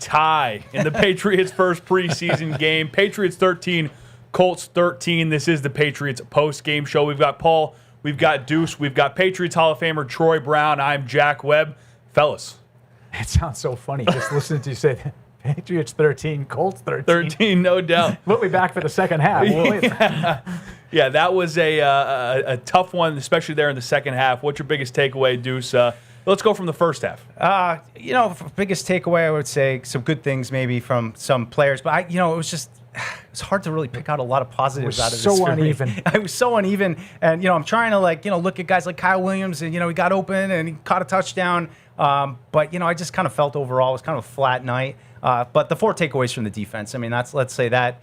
tie in the Patriots' first preseason game. Patriots 13, Colts 13. This is the Patriots post-game show. We've got Paul, we've got Deuce, we've got Patriots Hall of Famer Troy Brown. I'm Jack Webb. Fellas. It sounds so funny just listening to you say that. Patriots 13, Colts 13. 13, no doubt. We'll be back for the second half. Yeah, that was a tough one, especially there in the second half. What's your biggest takeaway, Deuce? Let's go from the first half. Biggest takeaway, I would say some good things maybe from some players, but it's hard to really pick out a lot of positives out of this. So uneven. It was so uneven, and I'm trying to look at guys like Kyle Williams, and he got open and he caught a touchdown, but I just kind of felt overall it was kind of a flat night. But the 4 takeaways from the defense, I mean, let's say that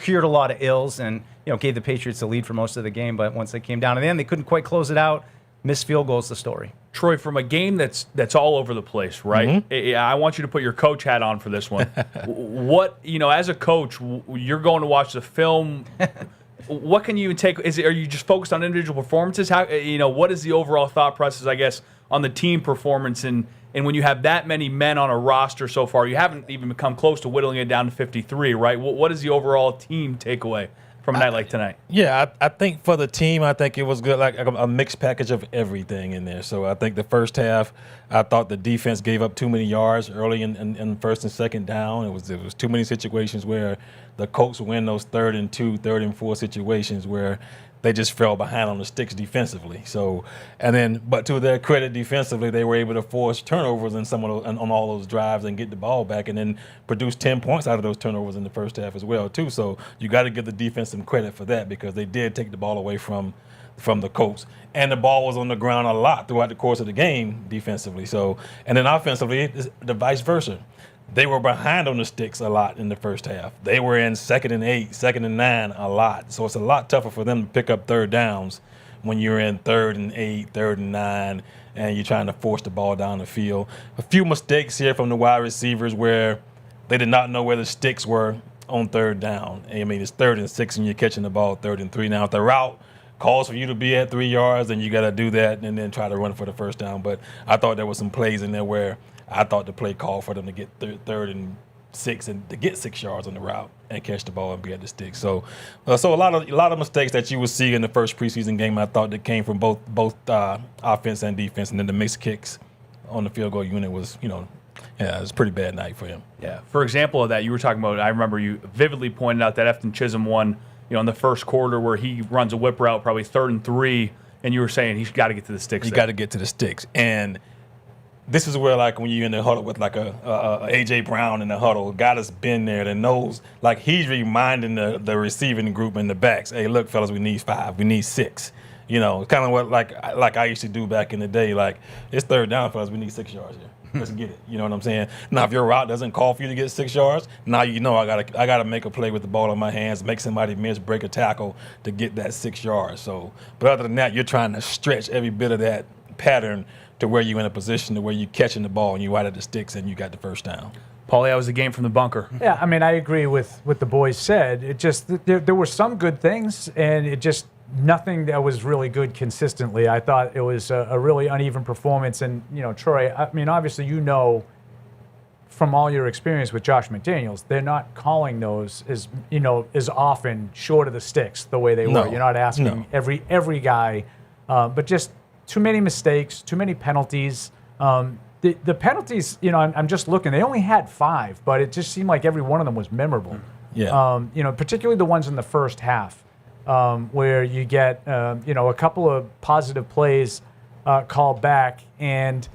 cured a lot of ills and gave the Patriots the lead for most of the game, but once they came down to the end, they couldn't quite close it out. Missed field goals, the story. Troy, from a game that's all over the place, right? Mm-hmm. I want you to put your coach hat on for this one. What, as a coach, you're going to watch the film. What can you take? Are you just focused on individual performances? How, what is the overall thought process, I guess, on the team performance? And when you have that many men on a roster so far, you haven't even come close to whittling it down to 53, right? What is the overall team takeaway from a night like tonight? Yeah, I think for the team, I think it was good, like a mixed package of everything in there. So I think the first half, I thought the defense gave up too many yards early in first and second down. It was too many situations where the Colts win those 3rd and 2, 3rd and 4 situations where they just fell behind on the sticks defensively. So, but to their credit, defensively, they were able to force turnovers in on all those drives and get the ball back, and then produce 10 points out of those turnovers in the first half as well, too. So you got to give the defense some credit for that because they did take the ball away from the Colts, and the ball was on the ground a lot throughout the course of the game defensively. So, and then offensively, it's the vice versa. They were behind on the sticks a lot in the first half. They were in 2nd and 8, 2nd and 9 a lot. So it's a lot tougher for them to pick up 3rd downs when you're in 3rd and 8, 3rd and 9, and you're trying to force the ball down the field. A few mistakes here from the wide receivers where they did not know where the sticks were on 3rd down. I mean, it's 3rd and 6 and you're catching the ball 3rd and 3. Now, if the route calls for you to be at 3 yards, then you got to do that and then try to run for the first down. But I thought there was some plays in there where I thought the play called for them to get 3rd and 6 and to get 6 yards on the route and catch the ball and be at the stick. So a lot of mistakes that you would see in the first preseason game, I thought that came from both offense and defense, and then the mixed kicks on the field goal unit was, it was a pretty bad night for him. Yeah. For example of that, you were talking about. I remember you vividly pointed out that Efton Chisholm one, in the first quarter where he runs a whip route, probably 3rd and 3, and you were saying he's got to get to the sticks. He got to get to the sticks. And this is where, like, when you're in the huddle with, like, a A.J. Brown in the huddle, a guy that's been there that knows, like, he's reminding the receiving group and the backs, hey, look, fellas, we need 5, we need 6. Kind of what, like I used to do back in the day, like, it's 3rd down, fellas, we need 6 yards here. Let's get it. You know what I'm saying? Now, if your route doesn't call for you to get 6 yards, now I gotta make a play with the ball in my hands, make somebody miss, break a tackle to get that 6 yards. So, but other than that, you're trying to stretch every bit of that pattern to where you're in a position to where you're catching the ball and you're right at the sticks and you got the first down. Paulie, that was the game from the bunker. Yeah, I mean, I agree with what the boys said. It just there were some good things, and it just nothing that was really good consistently. I thought it was a really uneven performance. And, Troy, I mean, obviously, from all your experience with Josh McDaniels, they're not calling those as often short of the sticks the way they were. You're not asking every guy, but just too many mistakes, too many penalties. The penalties, I'm just looking. They only had 5, but it just seemed like every one of them was memorable. Yeah. Particularly the ones in the first half, where you get a couple of positive plays called back, and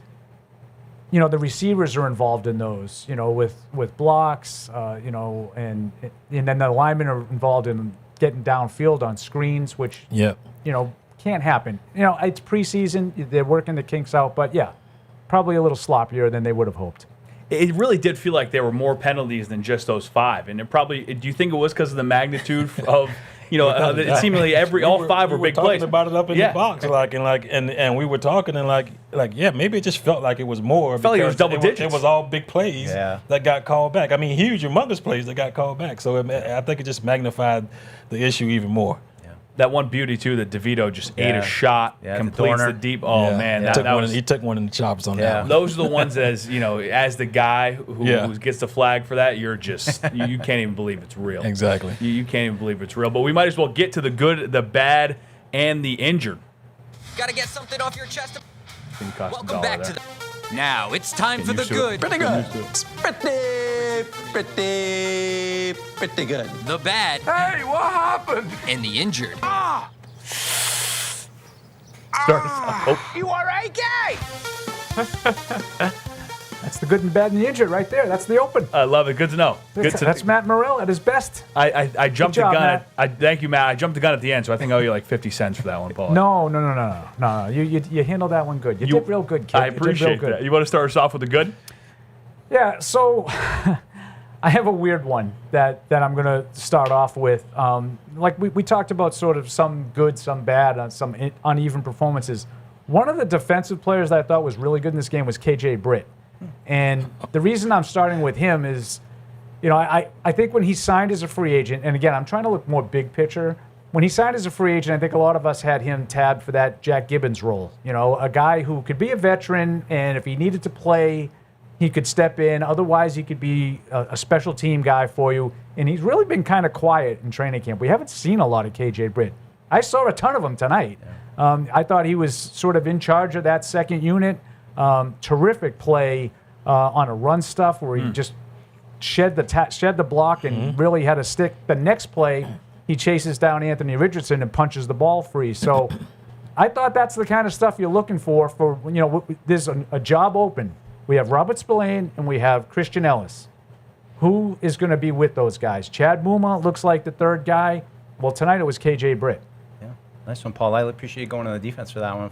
the receivers are involved in those. With blocks, and then the linemen are involved in getting downfield on screens, which can't happen. It's preseason. They're working the kinks out, but probably a little sloppier than they would have hoped. It really did feel like there were more penalties than just those 5, and do you think it was because of the magnitude of it seemingly all 5 were big plays? We were talking about it up in the box, and we were talking and maybe it just felt like it was more. It felt like it was double digits. It was all big plays that got called back. I mean, huge, humongous plays that got called back. So I think it just magnified the issue even more. That one beauty too that DeVito just ate a shot, completes the deep. Oh man, he took one in the chops on that one. Those are the ones that, as the guy who gets the flag for that, you're just you can't even believe it's real. Exactly. You can't even believe it's real. But we might as well get to the good, the bad, and the injured. Got to get something off your chest. Welcome back to the. Now it's time for the good. Pretty good. Pretty good. The bad. Hey, what happened? And the injured. You all right, Gay? That's the good and bad and the injured right there. That's the open. I love it. Good to know. That's Matt Morrell at his best. I jumped Good job, the gun. Matt. Thank you, Matt. I jumped the gun at the end, so I think I owe you like 50 cents for that one, Paul. No. You handled that one good. You did real good, kid. I appreciate that. You want to start us off with the good? Yeah, so I have a weird one that I'm going to start off with. Like we talked about sort of some good, some bad, some uneven performances. One of the defensive players that I thought was really good in this game was KJ Britt. And the reason I'm starting with him is, I think when he signed as a free agent, and again, I'm trying to look more big picture. When he signed as a free agent, I think a lot of us had him tabbed for that Jack Gibbons role. A guy who could be a veteran, and if he needed to play, he could step in. Otherwise, he could be a special team guy for you. And he's really been kind of quiet in training camp. We haven't seen a lot of KJ Britt. I saw a ton of him tonight. I thought he was sort of in charge of that second unit. Terrific play on a run stuff where he just shed the block and really had a stick. The next play, he chases down Anthony Richardson and punches the ball free. So I thought that's the kind of stuff you're looking for there's a job open. We have Robert Spillane and we have Christian Ellis. Who is going to be with those guys? Chad Muma looks like the third guy. Well, tonight it was KJ Britt. Nice one, Paul. I appreciate you going to the defense for that one.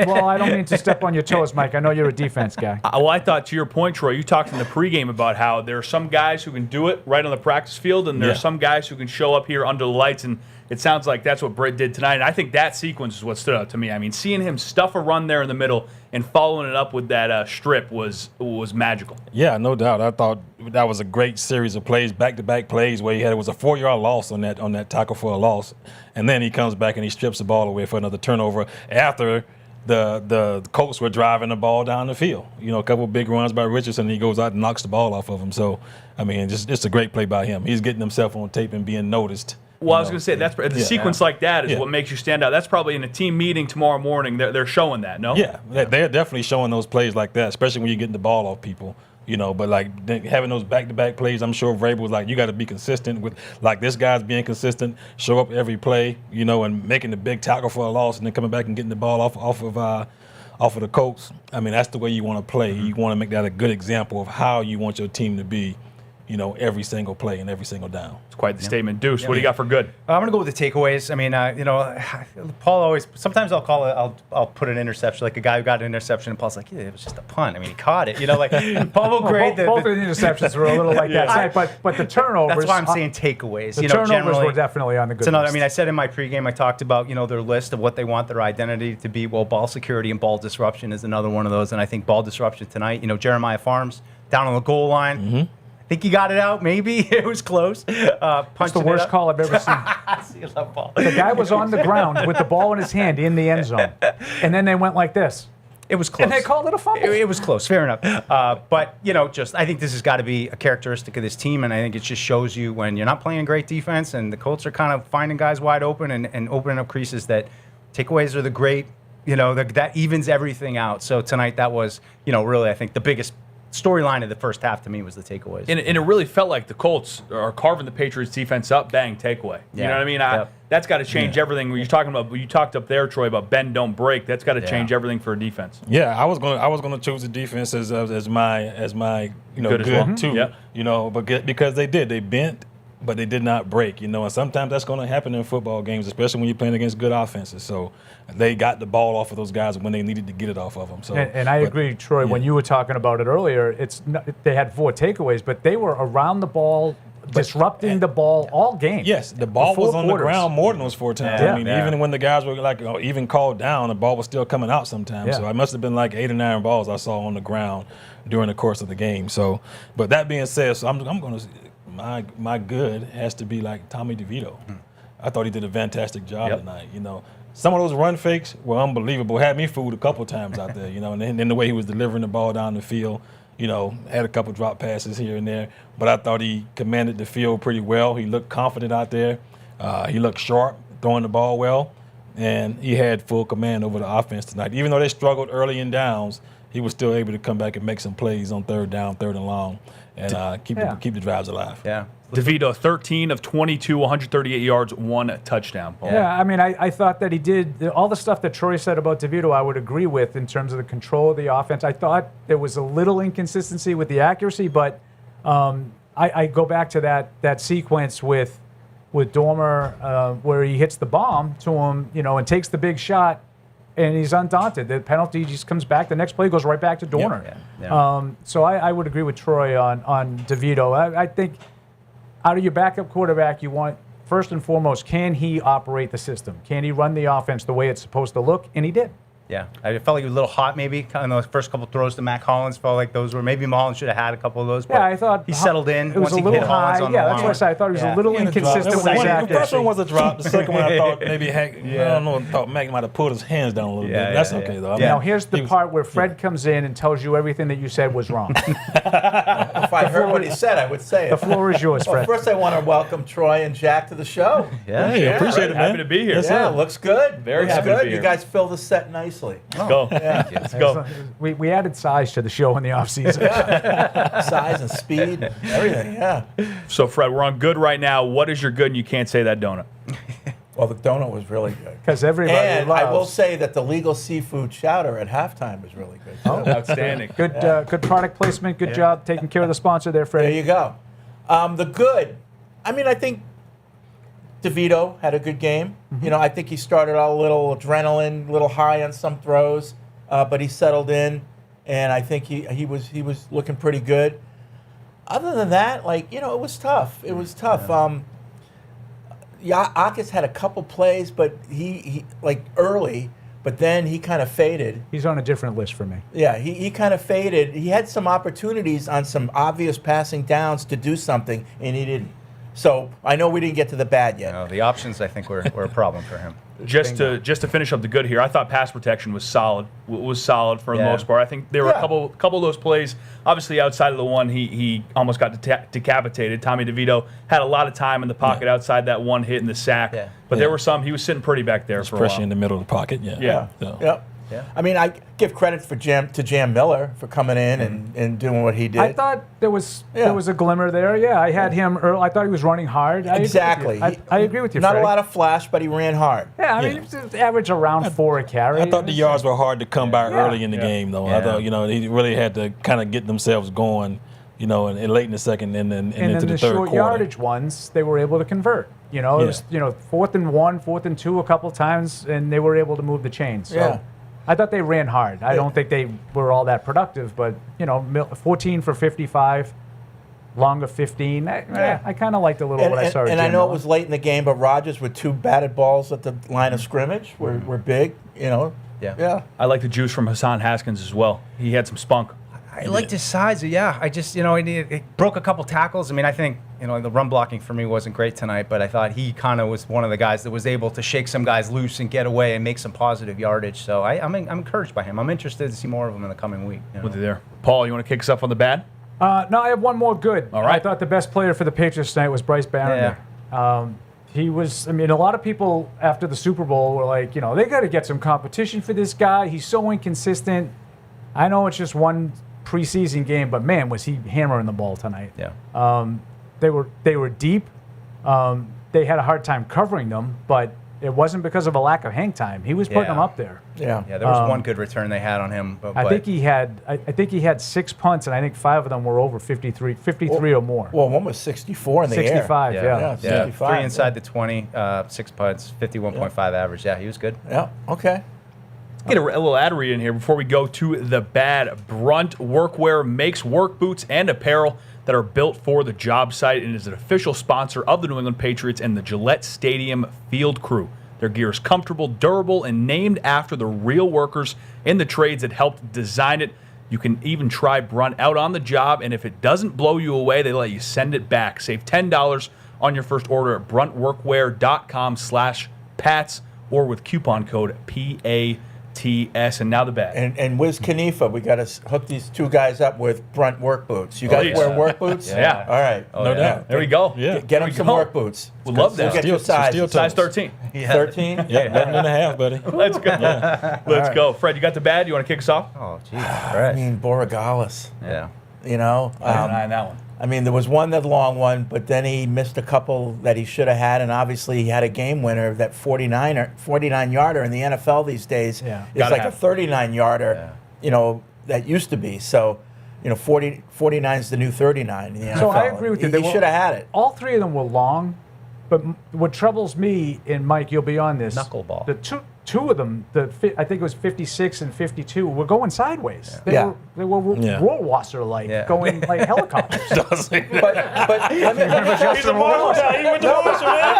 Well, I don't mean to step on your toes, Mike. I know you're a defense guy. Well, I thought, to your point, Troy, you talked in the pregame about how there are some guys who can do it right on the practice field, and there are some guys who can show up here under the lights, and it sounds like that's what Britt did tonight. And I think that sequence is what stood out to me. I mean, seeing him stuff a run there in the middle and following it up with that strip was magical. Yeah, no doubt. I thought that was a great series of plays, back-to-back plays where it was a 4-yard loss on that tackle for a loss, and then he comes back and he strips the ball away for another turnover after the Colts were driving the ball down the field. A couple of big runs by Richardson, and he goes out and knocks the ball off of him. So, I mean, just a great play by him. He's getting himself on tape and being noticed. Well, I was going to say, that's the sequence like that is what makes you stand out. That's probably in a team meeting tomorrow morning. They're showing that, no? Yeah, they're definitely showing those plays like that, especially when you're getting the ball off people. But like having those back-to-back plays, I'm sure Vrabel was like, you got to be consistent with, like, this guy's being consistent, show up every play, and making the big tackle for a loss, and then coming back and getting the ball off of the Colts. I mean, that's the way you want to play. You want to make that a good example of how you want your team to be, every single play and every single down. It's quite the statement. Deuce, what do you got for good? I'm gonna go with the takeaways. I mean, Paul always. Sometimes I'll call it. I'll put an interception, like a guy who got an interception, and Paul's like, yeah, it was just a punt. I mean, he caught it. Like Paul will grade both of the interceptions were a little like that. But the turnovers. That's why I'm saying takeaways. The turnovers were definitely on the good list. I mean, I said in my pregame, I talked about their list of what they want their identity to be. Well, ball security and ball disruption is another one of those, and I think ball disruption tonight. Jeremiah Farms down on the goal line. Think he got it out, maybe. It was close. That's the worst call I've ever seen. The guy was on the ground with the ball in his hand in the end zone. And then they went like this. It was close. And they called it a fumble. It was close. Fair enough. But, I think this has got to be a characteristic of this team, and I think it just shows you when you're not playing great defense and the Colts are kind of finding guys wide open and opening up creases that takeaways are the great, that evens everything out. So tonight that was, really, I think, the biggest storyline of the first half to me was the takeaways. And it really felt like the Colts are carving the Patriots defense up, bang, takeaway. You know what I mean? That's got to change everything. When you're talking about, you talked up there, Troy, about bend, don't break. That's got to change everything for a defense. Yeah, I was going to choose the defense as my good well. too. Yeah. But because they bent, but they did not break. And sometimes that's going to happen in football games, especially when you're playing against good offenses. So they got the ball off of those guys when they needed to get it off of them. So, and I agree, Troy, when you were talking about it earlier, they had 4 takeaways, but they were around the ball, disrupting the ball all game. Yes, the ball was on the ground more than those 4 times. Yeah. I mean, even when the guys were even called down, the ball was still coming out sometimes. Yeah. So it must have been like 8 or 9 balls I saw on the ground during the course of the game. So, but that being said, so I'm going to my good has to be like Tommy DeVito. I thought he did a fantastic job Yep. tonight. You know, some of those run fakes were unbelievable. Had me fooled a couple times out there. You know, and then the way he was delivering the ball down the field. You know, had a couple drop passes here and there, but I thought he commanded the field pretty well. He looked confident out there. He looked sharp, throwing the ball well, and he had full command over the offense tonight. Even though they struggled early in downs, he was still able to come back and make some plays on third down, third and long, and keep the drives alive. Yeah. DeVito, 13 of 22, 138 yards, 1 touchdown. Paul. Yeah, I mean, I thought that he did all the stuff that Troy said about DeVito. I would agree with in terms of the control of the offense. I thought there was a little inconsistency with the accuracy, but I go back to that sequence with Dormer where he hits the bomb to him, you know, and takes the big shot, and he's undaunted. The penalty just comes back. The next play goes right back to Dormer. Yeah. So I would agree with Troy on DeVito. I think out of your backup quarterback, you want, first and foremost, can he operate the system? Can he run the offense the way it's supposed to look? And he did. Yeah, I felt like he was a little hot maybe. Kind of those first couple throws to Mac Hollins felt like those were maybe Hollins should have had a couple of those. But Yeah, I thought he settled in. It was once a he little hit Hollins high. on Yeah, the that's line. what I said. I thought he was a little And a drop. inconsistent with his The accuracy. first one was a drop. The second one, I thought maybe I don't know. I thought Mac might have pulled his hands down a little bit. That's okay though. I mean, Now here's the part where Fred comes in and tells you everything that you said was wrong. If I heard what he said, I would say The it. floor is yours, Well, Fred. first I want to welcome Troy and Jack to the show. Yeah. Hey, appreciate it, man. Happy to be here. Yes, Yeah, sir. looks good. Very looks happy to good. be You here. guys fill the set nicely. Let's go. Let's go. We added size to the show in the offseason. Size and speed, and everything. Yeah. So, Fred, we're on good right now. What is your good and you can't say that donut? Well, the donut was really good. Because everybody And I will loves say that the legal seafood chowder at halftime was really good. Too. Outstanding. good product placement. Good job taking care of the sponsor there, Fred. There you go. The good. I mean, I think DeVito had a good game. You know, I think he started out a little adrenaline, a little high on some throws, but he settled in, and I think he was looking pretty good. Other than that, like, you know, it was tough. It was tough. Akis had a couple plays, but he like early, but then he kind of faded. He's on a different list for me. Yeah, he kind of faded. He had some opportunities on some obvious passing downs to do something, and he didn't. So I know we didn't get to the bad yet. No, the options I think were a problem for him. Just to finish up the good here, I thought pass protection was solid. Was solid for the most part. I think there were a couple of those plays. Obviously, outside of the one, he almost got decapitated. Tommy DeVito had a lot of time in the pocket outside that one hit in the sack. Yeah. But there were some. He was sitting pretty back there for a Pressure while. in the middle of the pocket. Yeah. Yeah. So. Yep. Yeah. I mean, I give credit for Jam Miller for coming in and doing what he did. I thought there was a glimmer there. Yeah, I had him early. I thought he was running hard. Exactly. I agree with you, Not Freddie. a lot of flash, but he ran hard. Yeah, I mean, he was average around 4 a carry. I thought the yards were hard to come by early in the game, though. I Yeah. thought, you know, he really had to kind of get themselves going, you know, and late in the second and and into then the the third short quarter. yardage ones, they were able to convert. You know, it was 4th and 1, 4th and 2 a couple times, and they were able to move the chains. So Yeah. I thought they ran hard. I don't think they were all that productive, but, you know, 14 for 55, longer 15. I kind of liked a little what I saw. And I know it was late in the game, but Rodgers with 2 batted balls at the line of scrimmage were big, you know. Yeah. I like the juice from Hassan Haskins as well. He had some spunk. I liked his size. Yeah, I just, you know, it broke a couple tackles. I mean, I think, you know, the run blocking for me wasn't great tonight, but I thought he kind of was one of the guys that was able to shake some guys loose and get away and make some positive yardage. So I'm encouraged by him. I'm interested to see more of him in the coming week. You know? With you there. Paul, you want to kick us up on the bad? No, I have one more good. All right. I thought the best player for the Patriots tonight was Bryce Barron. He was, I mean, a lot of people after the Super Bowl were like, you know, they got to get some competition for this guy. He's so inconsistent. I know it's just one preseason game, but man, was he hammering the ball tonight. Yeah. They were deep. They had a hard time covering them, but it wasn't because of a lack of hang time. He was putting them up there. Yeah. Yeah, there was one good return they had on him. But I think he had 6 punts, and I think 5 of them were over 53 or more. Well, one was 64 in the air. 65, yeah. Yeah, 65. 3 inside the 20, 6 putts, 51.5 average. Yeah, he was good. Yeah, okay. Get a little ad read in here before we go to the bad. Brunt Workwear makes work boots and apparel that are built for the job site and is an official sponsor of the New England Patriots and the Gillette Stadium Field Crew. Their gear is comfortable, durable, and named after the real workers in the trades that helped design it. You can even try Brunt out on the job, and if it doesn't blow you away, they let you send it back. Save $10 on your first order at bruntworkwear.com/Pats or with coupon code PATS. And now the bet. And Wiz Khalifa, we got to hook these two guys up with Brunt work boots. You guys wear work boots? Yeah. All right. No doubt. There we go. Yeah. Get them some go. work boots. We'll love that. We'll get your size. Steel Size toes. 13. 13? Yeah, 11.5, buddy. Let's go. Let's go. Fred, you got the bad? You want to kick us off? Oh, geez. I mean, Borregales. Yeah. You know? Keep an eye on that one. I mean, there was one that long one, but then he missed a couple that he should have had, and obviously he had a game winner, that 49-yarder in the NFL these days. Yeah. It's Gotta like have a 39-yarder, you know, that used to be. So, you know, 49 is the new 39 in the NFL. So I agree with you. He should have had it. All three of them were long, but what troubles me, and Mike, you'll be on this. Knuckleball. The two of them, I think it was 56 and 52, were going sideways. They Yeah. were Yeah. Rohrwasser-like, Yeah. going like helicopters. But let me tell He's a ball guy. He went to Marshall, man.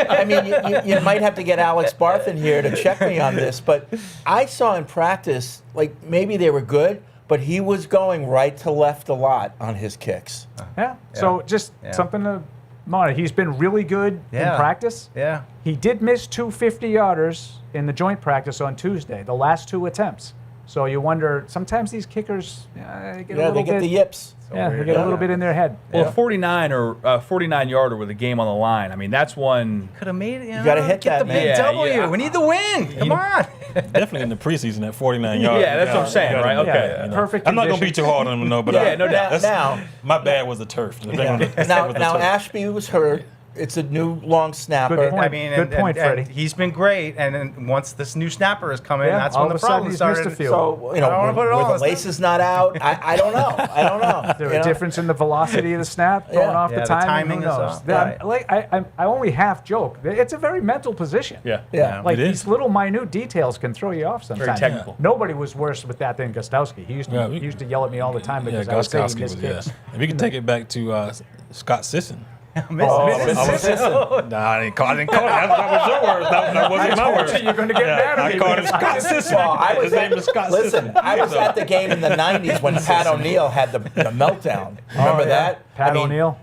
I mean, you might have to get Alex Barth in here to check me on this, but I saw in practice, like maybe they were good, but he was going right to left a lot on his kicks. Yeah. So just something to monitor. He's been really good in practice. Yeah. He did miss 2 50-yarders in the joint practice on Tuesday, the last 2 attempts. So you wonder, sometimes these kickers they get a little they get bit, the yips. Yeah, they get a little bit in their head. Well, 49-yarder with a game on the line. I mean, that's one. Could have made it. You gotta hit get that, the man. big Yeah, W. yeah. We need the win. Come on. Definitely in the preseason at 49 yards. Yeah, that's what I'm saying, right? Okay. Yeah, perfect. I'm not going to conditions. be too hard on him, no, but Yeah, no doubt. Now, my bad was the turf. now Ashby was hurt. It's a new long snapper. Good point. I mean, Good point, and Freddie. he's been great. And then once this new snapper has come in, Yeah, that's all when of the a sudden problem he's started. missed a field. So, you I don't wanna know, put it where all the on lace is not out, I don't know. I don't know. Is there You a know? difference in the velocity of the snap going off Yeah, the the timing? timing Who is knows? off, That- right. Like I only half joke. It's a very mental position. Yeah. Yeah. Like It is. these little minute details can throw you off sometimes. technical. Nobody was worse with that than Gostowski. He used to yell at me all the time because I was saying he missed kicks. If you can take it back to Scott Sisson. Mississippi. Nah, I didn't call it. That was your words. That wasn't my words. You're going to get mad at me. I called him Scott Sisson. Well, I was His name is Scott Listen, Sisson. I was at the game in the 90s when Pat O'Neill had the meltdown. Remember that? Pat I mean, O'Neill.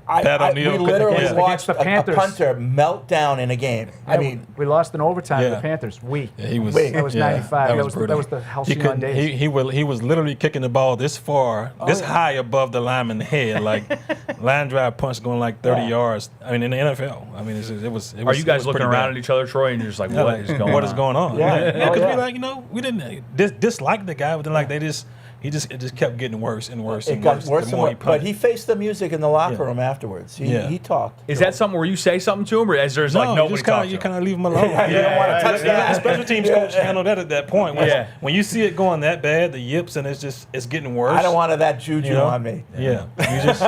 Pat O'Neill. We literally Yeah. watched Against the a Panthers. punter melt down in a game. I mean, we lost in overtime to Yeah. the Panthers. Yeah, he was. Wait. That was yeah, 95. That was brutal. the He halcyon couldn't. days. He was literally kicking the ball this far, this high above the lineman's head, like line drive punch going like 30 yards. I mean, in the NFL. I mean, it was. Are you guys looking around at each other, Troy, and you're just like, Yeah, what like, is going on? What is going on? Yeah. Because Oh, yeah. we like, we didn't dislike the guy, but then like it just kept getting worse and worse it and got worse. worse the and more worse. he But punted. he faced the music in the locker Yeah. room afterwards. Yeah. He talked. Is that something where you say something to him, or is there's like No, nobody you just talking you to him? kind of leave him alone. You don't want to touch The that. special teams coach handled that at that point. Yeah. When you see it going that bad, the yips, and it's getting worse. I don't want that juju you know? on me. Yeah, you just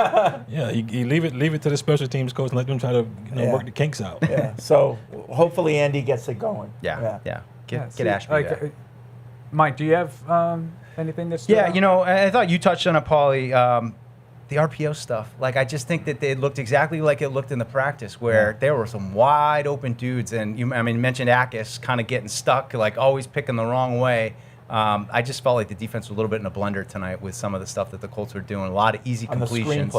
you leave it to the special teams coach and let them try to Yeah. work the kinks out. Yeah. So hopefully Andy gets it going. Yeah. Yeah, Get see, Ashby like, back. Mike, do you have anything that's Yeah, I thought you touched on it, Paulie. The RPO stuff. Like, I just think that it looked exactly like it looked in the practice, where there were some wide open dudes, and you mentioned Akis kind of getting stuck, like always picking the wrong way. I just felt like the defense was a little bit in a blender tonight with some of the stuff that the Colts were doing. A lot of easy On the completions,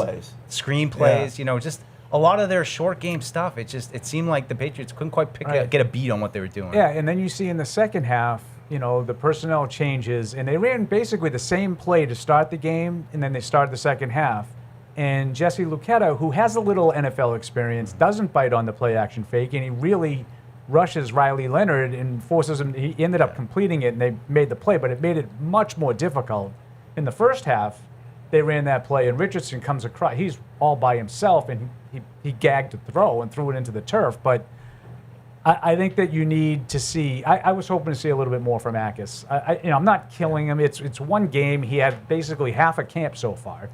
screenplays. just a lot of their short game stuff. It seemed like the Patriots couldn't quite get a beat on what they were doing. Yeah, and then you see in the second half, the personnel changes, and they ran basically the same play to start the game, and then they started the second half. And Jesse Luketa, who has a little NFL experience, doesn't bite on the play action fake, and he really rushes Riley Leonard and forces him. He ended up completing it, and they made the play, but it made it much more difficult. In the first half, they ran that play, and Richardson comes across. He's all by himself, and he gagged to throw and threw it into the turf, but I think that you need to see. I was hoping to see a little bit more from Akis. I'm not killing him. It's one game. He had basically half a camp so far,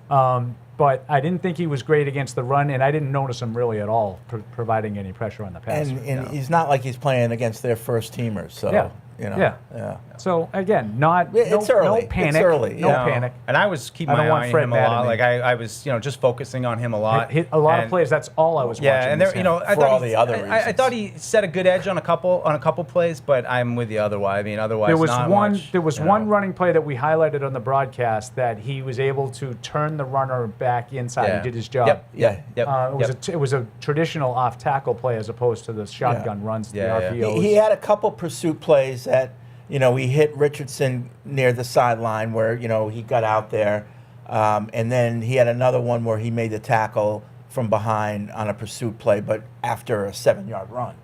but I didn't think he was great against the run, and I didn't notice him really at all providing any pressure on the pass. And he's not like he's playing against their first teamers. So Yeah. you know. Yeah. Yeah. So again, not It's no, early. no panic, It's early, no yeah. panic. And I was keeping I don't my want eye on Fred him a mad at lot. me. Like I was, just focusing on him a lot. A lot of And- players. That's all I was Yeah, watching. and was there, him. I For thought all he- the other I reasons. thought he set a good edge on a couple plays, but I'm with you otherwise. I mean, otherwise, There was not one. much, There was you one know. running play that we highlighted on the broadcast that he was able to turn the runner back inside. Yeah. He did his job. Yep. Yeah. Yep. It was a traditional off tackle play as opposed to the shotgun runs, Yeah, the yeah. RPOs. He had a couple pursuit plays that, he hit Richardson near the sideline where, he got out there. And then he had another one where he made the tackle from behind on a pursuit play, but after a 7-yard run,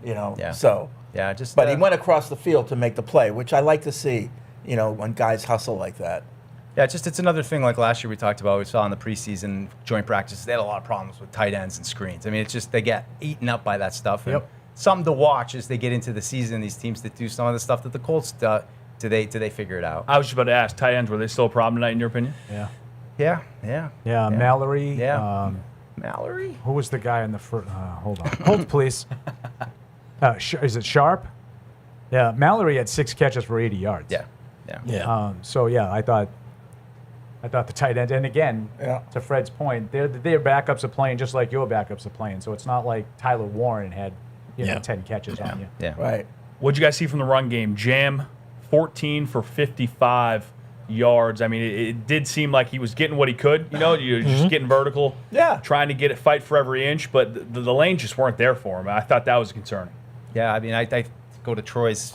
Yeah. So, Yeah, just. but he went across the field to make the play, which I like to see, when guys hustle like that. Yeah, it's another thing like last year we talked about. We saw in the preseason joint practices they had a lot of problems with tight ends and screens. I mean, it's just they get eaten up by that stuff. And Yep. something to watch as they get into the season. These teams that do some of the stuff that the Colts do they figure it out? I was just about to ask, tight ends, were they still a problem tonight in your opinion? Yeah. Yeah. Mallory. Yeah. Mallory. Who was the guy in the first? Hold on. Hold, please. Is it Sharp? Yeah. Mallory had 6 catches for 80 yards. Yeah. So yeah, I thought the tight end, and again, Yeah. to Fred's point, their backups are playing just like your backups are playing. So it's not like Tyler Warren had 10 catches on you. Yeah. Right. What'd you guys see from the run game? Jam, 14 for 55 yards. I mean, it did seem like he was getting what he could. You're just getting vertical, Yeah. trying to get it, fight for every inch, but the lanes just weren't there for him. I thought that was concerning. Yeah, I mean, I go to Troy's,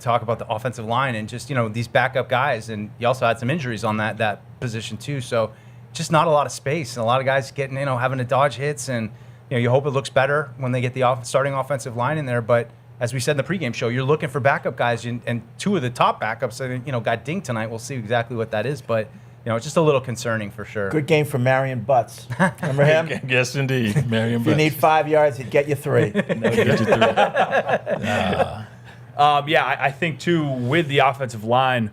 talk about the offensive line and just, these backup guys. And you also had some injuries on that position too. So just not a lot of space. And a lot of guys getting, having to dodge hits. And, you hope it looks better when they get the starting offensive line in there. But as we said in the pregame show, you're looking for backup guys. And 2 of the top backups, got dinged tonight. We'll see exactly what that is. But, it's just a little concerning for sure. Good game for Marion Butts. Remember him? Yes, indeed. Marion If you need 5 yards, he'd get you 3. I think too with the offensive line,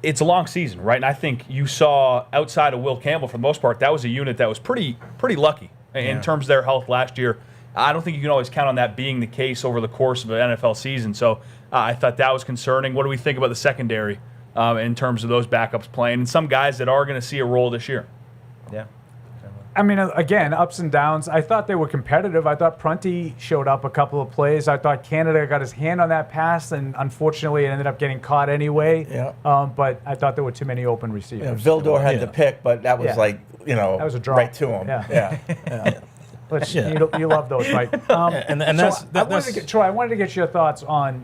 it's a long season, right? And I think you saw outside of Will Campbell for the most part, that was a unit that was pretty lucky in terms of their health last year. I don't think you can always count on that being the case over the course of an NFL season. So I thought that was concerning. What do we think about the secondary in terms of those backups playing and some guys that are going to see a role this year? Yeah. I mean, again, ups and downs. I thought they were competitive. I thought Prunty showed up a couple of plays. I thought Canada got his hand on that pass, and unfortunately, it ended up getting caught anyway. Yeah. But I thought there were too many open receivers. Vildor had the pick, but that was Yeah. That was a drop. right to him. Yeah. Yeah. Which you love those, right? and that's Troy, I wanted to get your thoughts on,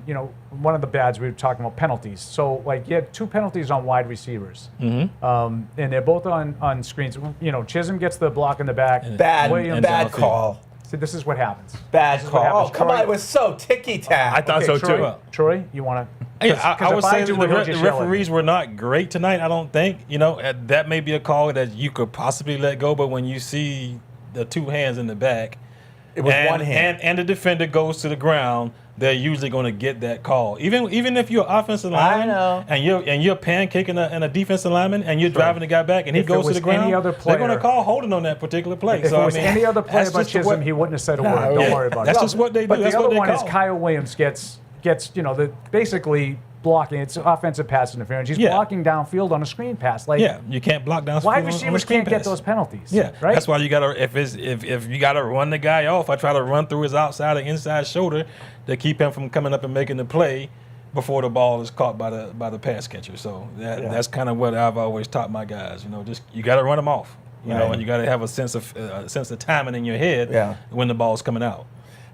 one of the bads we were talking about, penalties. So, you had 2 penalties on wide receivers. Mm-hmm. And they're both on screens. Chisholm gets the block in the back. Bad call. So this is what happens. Bad This is call. what Oh, happens. come Troy- on. It was so ticky-tack. I thought so Troy, too. Troy, you want to? Yeah, I would say that the the referees were not great tonight. I don't think. That may be a call that you could possibly let go, but when you see the 2 hands in the back, It was one hand. and the defender goes to the ground, they're usually going to get that call. Even if you're offensive I lineman know. and you're pancaking a defensive lineman and you're driving the guy back and he If it goes to was the ground, any other they're going to player- call holding on that particular play. If So it was any other player that's but just the Chisholm, way- he wouldn't have said a word. Don't worry about it. That's just what they do. But That's the what other they one is call. Kyle Williams gets basically blocking. It's offensive pass interference. He's blocking downfield on a screen pass. Yeah, you can't block down. Wide on a receivers screen can't get pass. those penalties. Yeah, right. That's why you gotta if you gotta run the guy off. I try to run through his outside or inside shoulder to keep him from coming up and making the play before the ball is caught by the pass catcher. So that's kind of what I've always taught my guys. Just you gotta run them off. You know, and you gotta have a sense of timing in your head when the ball's coming out.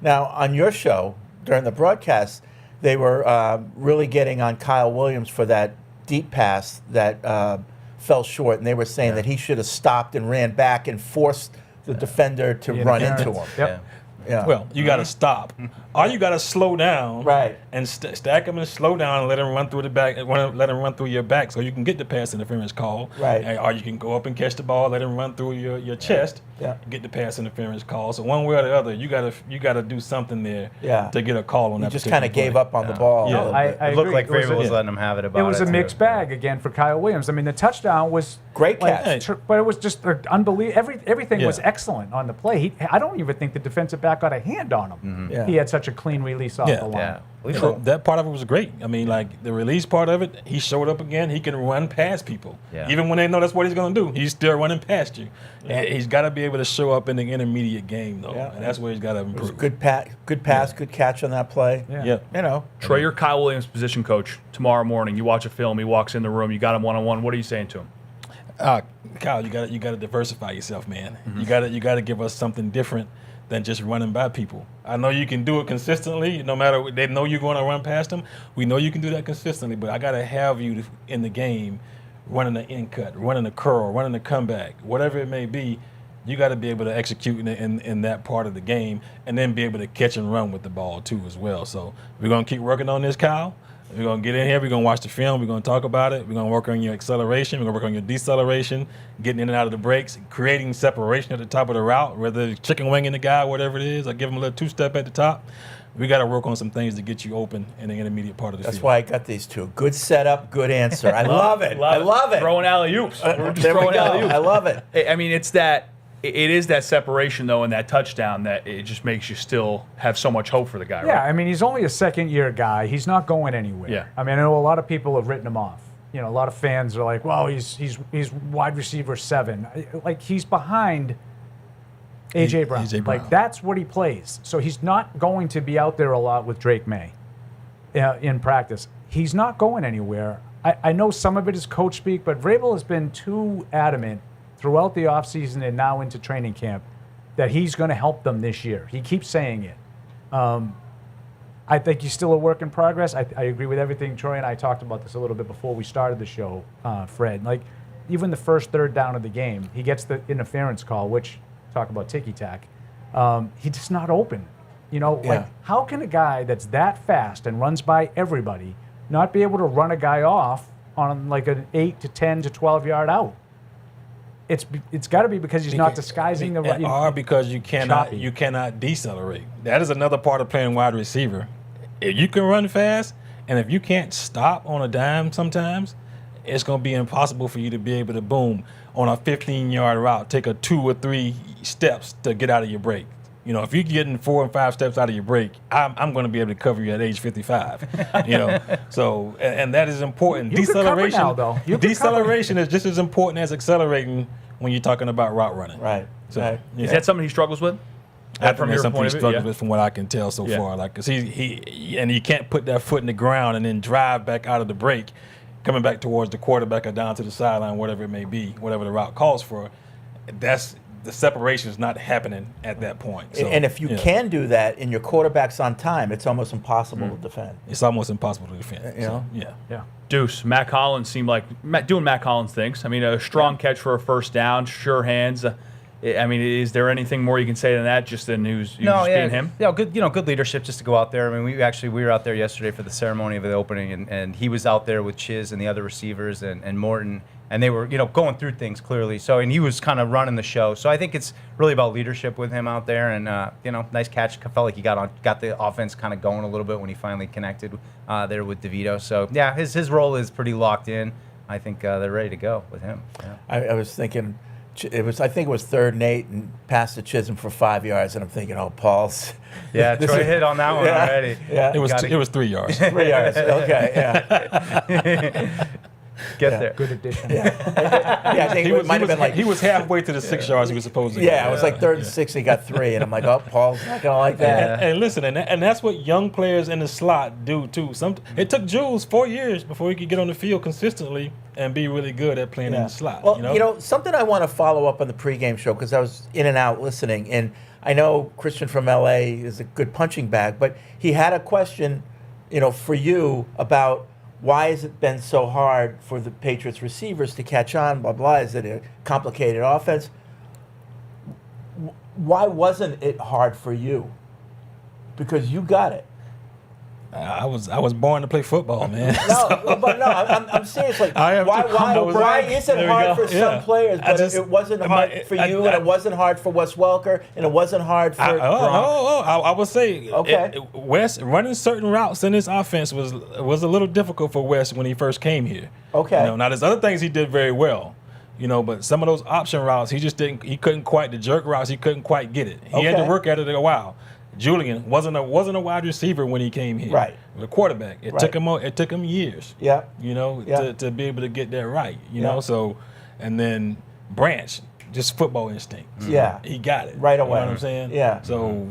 Now, on your show, during the broadcast, they were really getting on Kyle Williams for that deep pass that fell short, and they were saying that he should have stopped and ran back and forced the defender to run into him. Yep. Yeah. Well, you got to stop, or you got to slow down, Right. and stack him and slow down and let him run through the back, let him run through your back, so you can get the pass interference call. Right. Or you can go up and catch the ball, let him run through your chest, Yeah. get the pass interference call. So one way or the other, you gotta do something there Yeah. to get a call on He that. just particular kind of gave play. up on the ball. Yeah. a little I bit. It looked agree. like It was Vrabel was a- letting him have it about It was a too. mixed bag again for Kyle Williams. I mean, the touchdown was Great catch. but it was just unbelievable. Everything was Yeah. excellent on the play. I don't even think the defensive back quarterback got a hand on him. Yeah. He had such a clean release off Yeah. the line. Yeah. So that part of it was great. I mean, like the release part of it, he showed up again. He can run past people. Yeah. Even when they know that's what he's going to do, he's still running past you. And he's got to be able to show up in the intermediate game, though. Yeah. And that's where he's got to It was improve. good pass, good catch on that play. Yeah. Yeah. You know, Troy, you're Kyle Williams' position coach. Tomorrow morning, you watch a film. He walks in the room. You got him one-on-one. What are you saying to him? Kyle, you got to diversify yourself, man. You got to give us something different than just running by people. I know you can do it consistently. No matter they know you're going to run past them. We know you can do that consistently. But I got to have you in the game, running the in cut, running the curl, running the comeback, whatever it may be. You got to be able to execute in that part of the game, and then be able to catch and run with the ball too as well. So we're gonna keep working on this, Kyle. We're going to get in here. We're going to watch the film. We're going to talk about it. We're going to work on your acceleration. We're going to work on your deceleration, getting in and out of the breaks, creating separation at the top of the route, whether it's chicken winging the guy, whatever it is. I give him a little two-step at the top. We got to work on some things to get you open in the intermediate part of the that's field. why I got these two. Good setup, good answer. I love it. I love it. Throwing alley-oops. We're just There we throwing go. alley-oops. I love it. I mean, it is that separation, though, and that touchdown that it just makes you still have so much hope for the guy, Yeah, right? I mean, he's only a second-year guy. He's not going anywhere. Yeah. I mean, I know a lot of people have written him off. You know, a lot of fans are like, "Well, he's wide receiver 7." Like he's behind AJ Brown. A.J. Brown. Like that's what he plays. So he's not going to be out there a lot with Drake May in practice. He's not going anywhere. I know some of it is coach speak, but Vrabel has been too adamant throughout the offseason and now into training camp that he's going to help them this year. He keeps saying it. I think he's still a work in progress. I agree with everything. Troy and I talked about this a little bit before we started the show, Fred. Like, even the first third down of the game, he gets the interference call, which, talk about ticky-tack, he's just not open. You know, Yeah. like, how can a guy that's that fast and runs by everybody not be able to run a guy off on like an 8 to 10 to 12-yard out? It's got to be because he's not disguising the run. Or because you cannot choppy. decelerate. That is another part of playing wide receiver. If you can run fast, and if you can't stop on a dime sometimes, it's going to be impossible for you to be able to boom on a 15-yard route, take a 2 or 3 steps to get out of your break. You know, if you're getting 4 and 5 steps out of your break, I'm going to be able to cover you at age 55. You know, so and that is important. You could cover now, though. You could Deceleration is just as important as accelerating when you're talking about route running. Right. So, Right. yeah. Is that something he struggles with? I think From that's your something point he of view, struggles yeah. with from what I can tell so Yeah. far. Like, cause he and you can't put that foot in the ground and then drive back out of the break, coming back towards the quarterback or down to the sideline, whatever it may be, whatever the route calls for. That's the separation is not happening at that point. So, And if you yeah, can do that and your quarterback's on time, it's almost impossible to defend. it's almost impossible to defend. You know? Yeah. Yeah. Deuce, Matt Collins seemed like doing Matt Collins things. I mean, a strong catch for a first down, sure hands. I mean, is there anything more you can say than that? Just than who's being him? Yeah, good. Good leadership just to go out there. I mean, we were out there yesterday for the ceremony of the opening, and he was out there with Chiz and the other receivers and Morton, and they were going through things clearly. So, and he was kind of running the show. So I think it's really about leadership with him out there, and nice catch. I felt like he got the offense kind of going a little bit when he finally connected there with DeVito. So yeah, his role is pretty locked in. I think they're ready to go with him. Yeah. I was thinking, I think it was 3rd and 8 and passed to Chisholm for 5 yards, and I'm thinking, oh, Paul's. Yeah, Troy hit on that one already. Yeah. It was 3 yards. 3 yards. Okay, yeah. Get there. Good addition. Yeah, I think it might have been like. he was halfway to the 6 yards he was supposed to Yeah, get. it was like 3rd and 6, and he got 3, and I'm like, oh, Paul's not going to like that. And listen, and that's what young players in the slot do too. It took Jules 4 years before he could get on the field consistently and be really good at playing in the slot. Well, something I want to follow up on the pregame show, because I was in and out listening, and I know Christian from LA is a good punching bag, but he had a question, for you about why has it been so hard for the Patriots receivers to catch on, blah, blah. Is it a complicated offense? Why wasn't it hard for you? Because you got it. I was born to play football, man. I'm serious. Like, I have to humble why brag. is it There we hard go. for some players, but it wasn't hard for you, and it wasn't hard for Wes Welker, and it wasn't hard for Gronk? I would say Okay. Wes running certain routes in this offense was a little difficult for Wes when he first came here. Okay. Now there's other things he did very well. You know, but some of those option routes, he couldn't quite, the jerk routes, he couldn't quite get it. He had to Okay. work at it a while. Julian wasn't a wide receiver when he came here. Right. The quarterback. It took him years. Yeah. You know, Yeah. to be able to get that right. You Yeah. know, so and then Branch, just football instinct. Yeah. He got it. Right You away. know what I'm saying? Yeah. So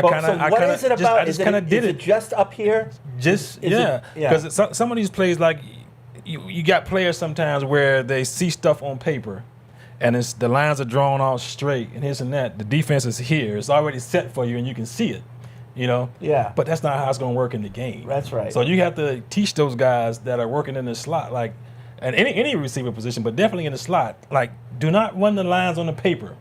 But so what is it about? I just kind of did is it. it just up here? Just Is it- yeah. because some of these plays, like you got players sometimes where they see stuff on paper, and the lines are drawn all straight and this and that. The defense is here; it's already set for you, and you can see it. You know. Yeah. But that's not how it's going to work in the game. That's right. So you have to teach those guys that are working in the slot, like, and any receiver position, but definitely in the slot, like, do not run the lines on the paper.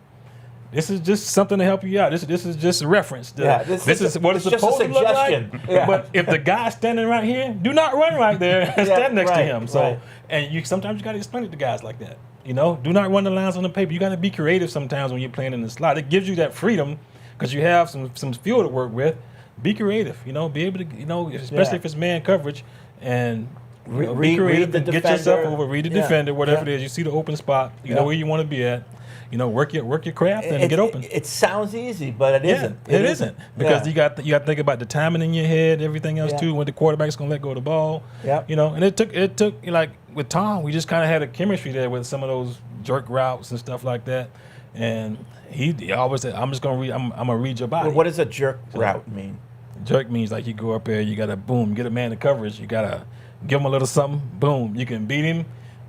This is just something to help you out. This is just a reference. This is what it's just a supposed to look like. suggestion. Yeah. But if the guy's standing right here, do not run right there and stand next to right, him. So, right. and sometimes you got to explain it to guys like that. You know, do not run the lines on the paper. You got to be creative sometimes when you're playing in the slot. It gives you that freedom because you have some field to work with. Be creative. You know, be able to, you know, especially if it's man coverage, and you know, be creative the and get yourself defender. over. Read the Yeah, defender, whatever yeah. it is. You see the open spot. You Yeah. know where you want to be at. You know, work your craft and get open. It sounds easy, but it isn't. It isn't because Yeah. you got to think about the timing in your head, everything else Yeah. too. When the quarterback's gonna let go of the ball, Yep. you know. And it took like with Tom, we just kind of had a chemistry there with some of those jerk routes and stuff like that. And he always said, "I'm just gonna read. I'm gonna read your body." Well, what does a jerk route mean? Jerk means like you go up there, you gotta boom, get a man to coverage, you gotta give him a little something, boom, you can beat him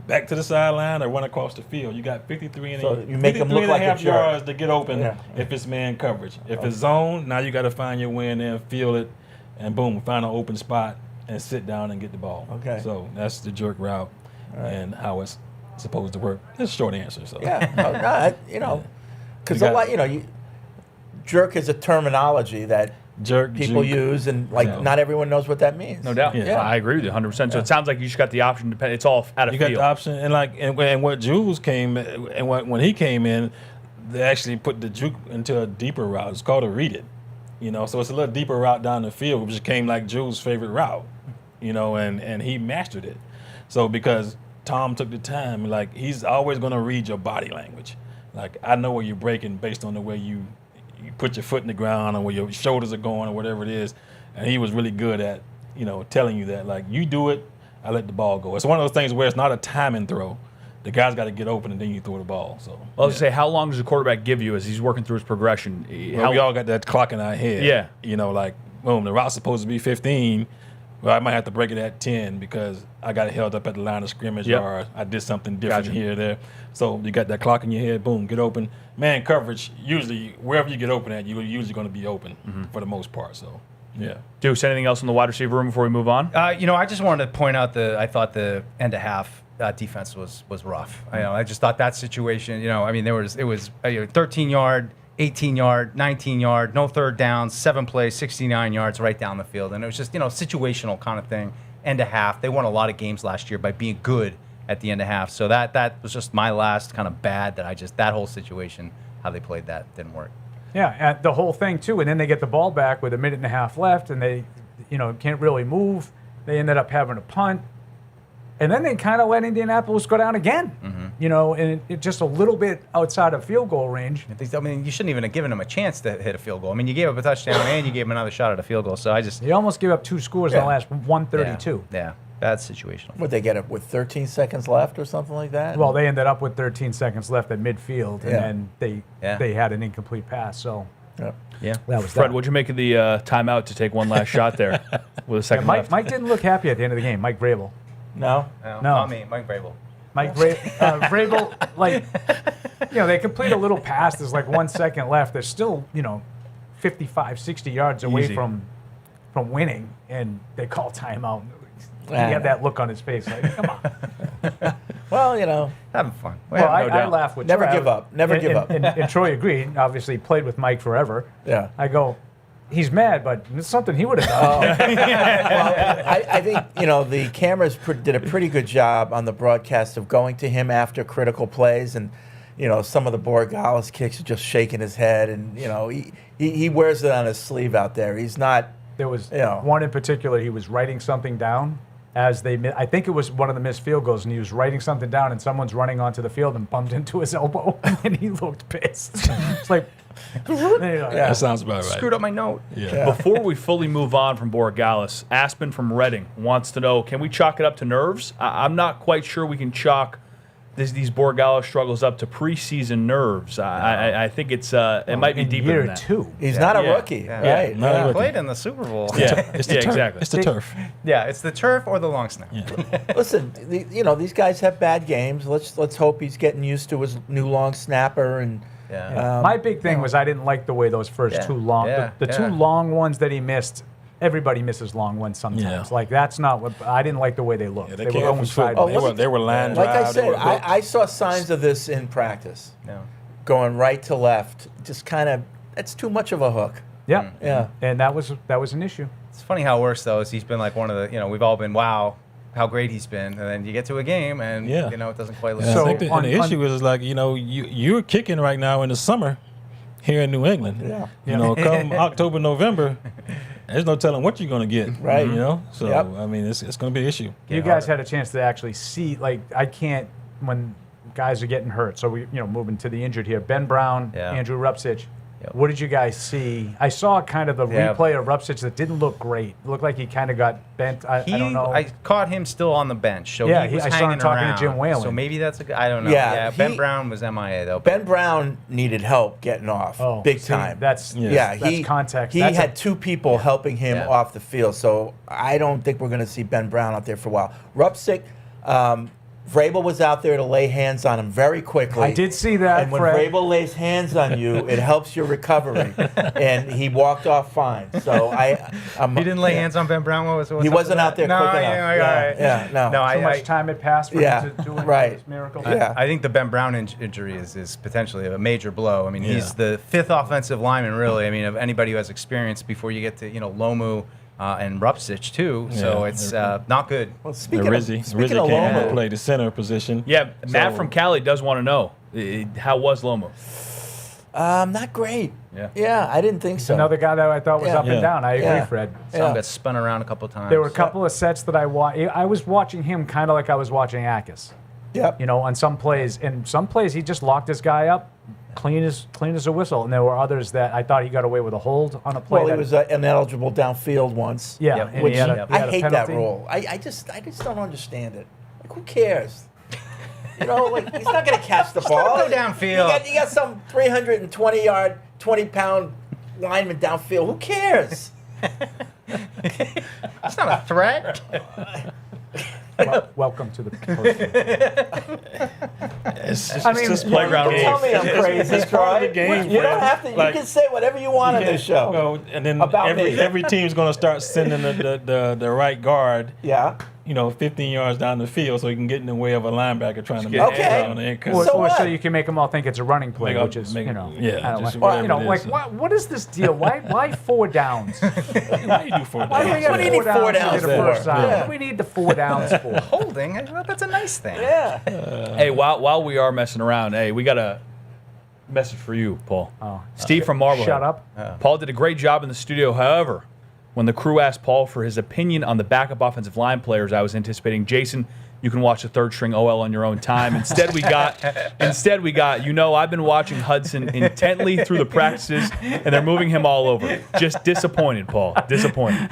back to the sideline or run across the field. You got 53 and, So you make him look and a like a half jerk. yards to get open Yeah. if it's man coverage. If it's zone, now you gotta find your way in there, feel it, and boom, find an open spot and sit down and get the ball. Okay. So that's the jerk route and how it's supposed to work. That's a short answer. So Yeah, you know, because You a got- lot, you know, jerk is a terminology that jerk, people juke. use, and like Yeah. not everyone knows what that means. No doubt. Yeah. I agree with you 100%. So it sounds like you just got the option. It's all out of You got feel. the option, and and what Jules came and when he came in, they actually put the juke into a deeper route. It's called a read it, you know. So it's a little deeper route down the field, which became like Jules' favorite route, you know, and he mastered it. So because Tom took the time, like he's always going to read your body language. Like I know where you're breaking based on the way you put your foot in the ground or where your shoulders are going or whatever it is, and he was really good at, you know, telling you that, like, you do it, I let the ball go. It's one of those things where it's not a timing throw. The guy's got to get open and then you throw the ball. So Well, I was gonna say, how long does the quarterback give you as he's working through his progression? well, we all got that clock in our head. Yeah. You know, like, boom, the route's supposed to be 15. Well, I might have to break it at 10 because I got held up at the line of scrimmage Yep. or I did something different Gotcha. here or there. So you got that clock in your head, boom, get open. Man coverage, usually, wherever you get open at, you're usually going to be open for the most part. So, yeah. Deuce, anything else in the wide receiver room before we move on? You know, I just wanted to point out I thought the end of half defense was rough. I just thought that situation, you know, I mean, it was 13-yard, 18-yard, 19-yard, no third downs, 7 plays, 69 yards right down the field. And it was just, you know, situational kind of thing, end of half. They won a lot of games last year by being good at the end of half. So that was just my last kind of bad that whole situation, how they played that didn't work. Yeah, and the whole thing too, and then they get the ball back with a minute and a half left, and they, you know, can't really move. They ended up having a punt, and then they kind of let Indianapolis go down again. You know, and it just a little bit outside of field goal range. I mean, you shouldn't even have given them a chance to hit a field goal. I mean, you gave up a touchdown and you gave them another shot at a field goal. So I just They almost gave up 2 scores in the last 132. Yeah, bad situational. Would they get it with 13 seconds left or something like that? Well, they ended up with 13 seconds left at midfield, and Yeah. then they had an incomplete pass. So Yeah. Yeah. that was Fred, that. what'd you make of the timeout to take one last shot there with a Yeah, second left? Mike didn't look happy at the end of the game. Mike Vrabel. No. No. Not me, Mike Vrabel. Vrabel, like, you know, they complete a little pass. There's like 1 second left. They're still, you know, 55, 60 yards away Easy. from winning, and they call timeout. He Ah. had that look on his face, like, come on. Well, you know, Having fun. Well, I doubt. laugh with Never Troy. give up. Never And- give and- up. And Troy agreed. Obviously, played with Mike forever. Yeah. I go, he's mad, but it's something he would have done. I think, you know, the cameras did a pretty good job on the broadcast of going to him after critical plays, and, you know, some of the Borregales kicks are just shaking his head, and, you know, he wears it on his sleeve out there. He's not. There was Yeah. one in particular. He was writing something down, I think it was one of the missed field goals, and he was writing something down, and someone's running onto the field and bumped into his elbow, and he looked pissed. It's like, That sounds about right. Screwed up my note. Yeah. Before we fully move on from Borregales, Aspen from Reading wants to know, can we chalk it up to nerves? I'm not quite sure we can chalk these Borregales struggles up to preseason nerves. I think it might be in deeper year than that. 2. He's not a Yeah. rookie, Yeah. right? Not a He rookie. played in the Super Bowl. Yeah, It's the yeah, turf. exactly. It's the turf. Yeah, it's the turf or the long snap. Listen, these guys have bad games. Let's hope he's getting used to his new long snapper and. Yeah. My big thing was I didn't like the way those first two long, the two long ones that he missed. Everybody misses long ones sometimes. Yeah. Like that's not what I didn't like the way they looked. Yeah, they they were came going from sideways. They were line Like drive. I they said, were hooked. I saw signs of this in practice. No. Going right to left, just kind of. It's too much of a hook. Yeah, Yeah. and that was an issue. It's funny how worse though is he's been like one of the we've all been wow how great he's been, and then you get to a game and Yeah. it doesn't quite look. And So I think the, on- and the issue is like you're kicking right now in the summer here in New England. Yeah. Come October, November, there's no telling what you're going to get. Right. So Yep. I mean, it's going to be an issue. You guys had a chance to actually see. Like I can't when guys are getting hurt. So we moving to the injured here. Ben Brown, Yeah. Andrew Rupsich. Yep. What did you guys see? I saw kind of the Yeah. replay of Rupsich that didn't look great. It looked like he kind of got bent. I don't know. I caught him still on the bench, so Yeah, he was I saw him hanging talking to around. Jim Whalen. So maybe that's a good. I don't know. Yeah, Ben he- Brown was MIA though. Ben Brown needed help getting off, big see, time. That's Yeah, that's he context. He That's had two people helping him Yeah. off the field, so I don't think we're going to see Ben Brown out there for a while. Rupsick, Vrabel was out there to lay hands on him very quickly. I did see that, And when Fred. Vrabel lays hands on you, it helps your recovery. And he walked off fine. So he didn't lay hands on Ben Brown. What's He up wasn't with out there that? quick No, enough. yeah, all right. Yeah, no. too much time had passed for Yeah, him to do right. this miracle. Yeah. I think the Ben Brown injury is potentially a major blow. I mean, he's Yeah. the fifth offensive lineman, really. I mean, of anybody who has experience before you get to Lomu and Rupsich too. So Yeah. it's not good. Well, And speaking Rizzi of came Lomu, to play the center position. Yeah, Matt So- from Cali does want to know, how was Lomo? not great. Yeah. I didn't think so. Another guy that I thought was Yeah. up and Yeah. down. I agree, Yeah. Fred. Some got spun around a couple times. There were a couple of sets that I watched. I was watching him kind of like I was watching Akis. Yep. On some plays. And some plays he just locked his guy up, clean as a whistle. And there were others that I thought he got away with a hold on a play. Well, he that- was ineligible downfield once. yeah, Yep. and Which he had a, he I had a hate penalty. that rule. I just don't understand it. Like, who cares? He's not going to catch the ball. let him go downfield. You got some 320-yard, 20-pound lineman downfield. Who cares? That's not a threat. Welcome to the Postgame. It's I mean, just playground Don't tell me I'm crazy, It's part of the Troy. game, You don't Fred. have to. You Like- can say whatever you want on this show. Well, and then About me. every team's going to start sending the right guard, Yeah. 15 yards down the field so he can get in the way of a linebacker trying to make Okay. it on the end. Or, So or so what? you can make them all think it's a running play, Make up- which is, make- I don't just like, whatever it like is. what is this deal? Why 4 downs? Why you do for Why do we that? get What do you need 4 to downs get a first for? down? Yeah. What do we need the 4 downs for? Holding. That's a nice thing. Yeah. Hey, while we are messing around, hey, we got a message for you, Paul. Steve from Marblehead. Shut up. Paul did a great job in the studio. However, when the crew asked Paul for his opinion on the backup offensive line players, I was anticipating, Jason, you can watch the third string OL on your own time. Instead, we got, I've been watching Hudson intently through the practices, and they're moving him all over. Just disappointed, Paul. Disappointed.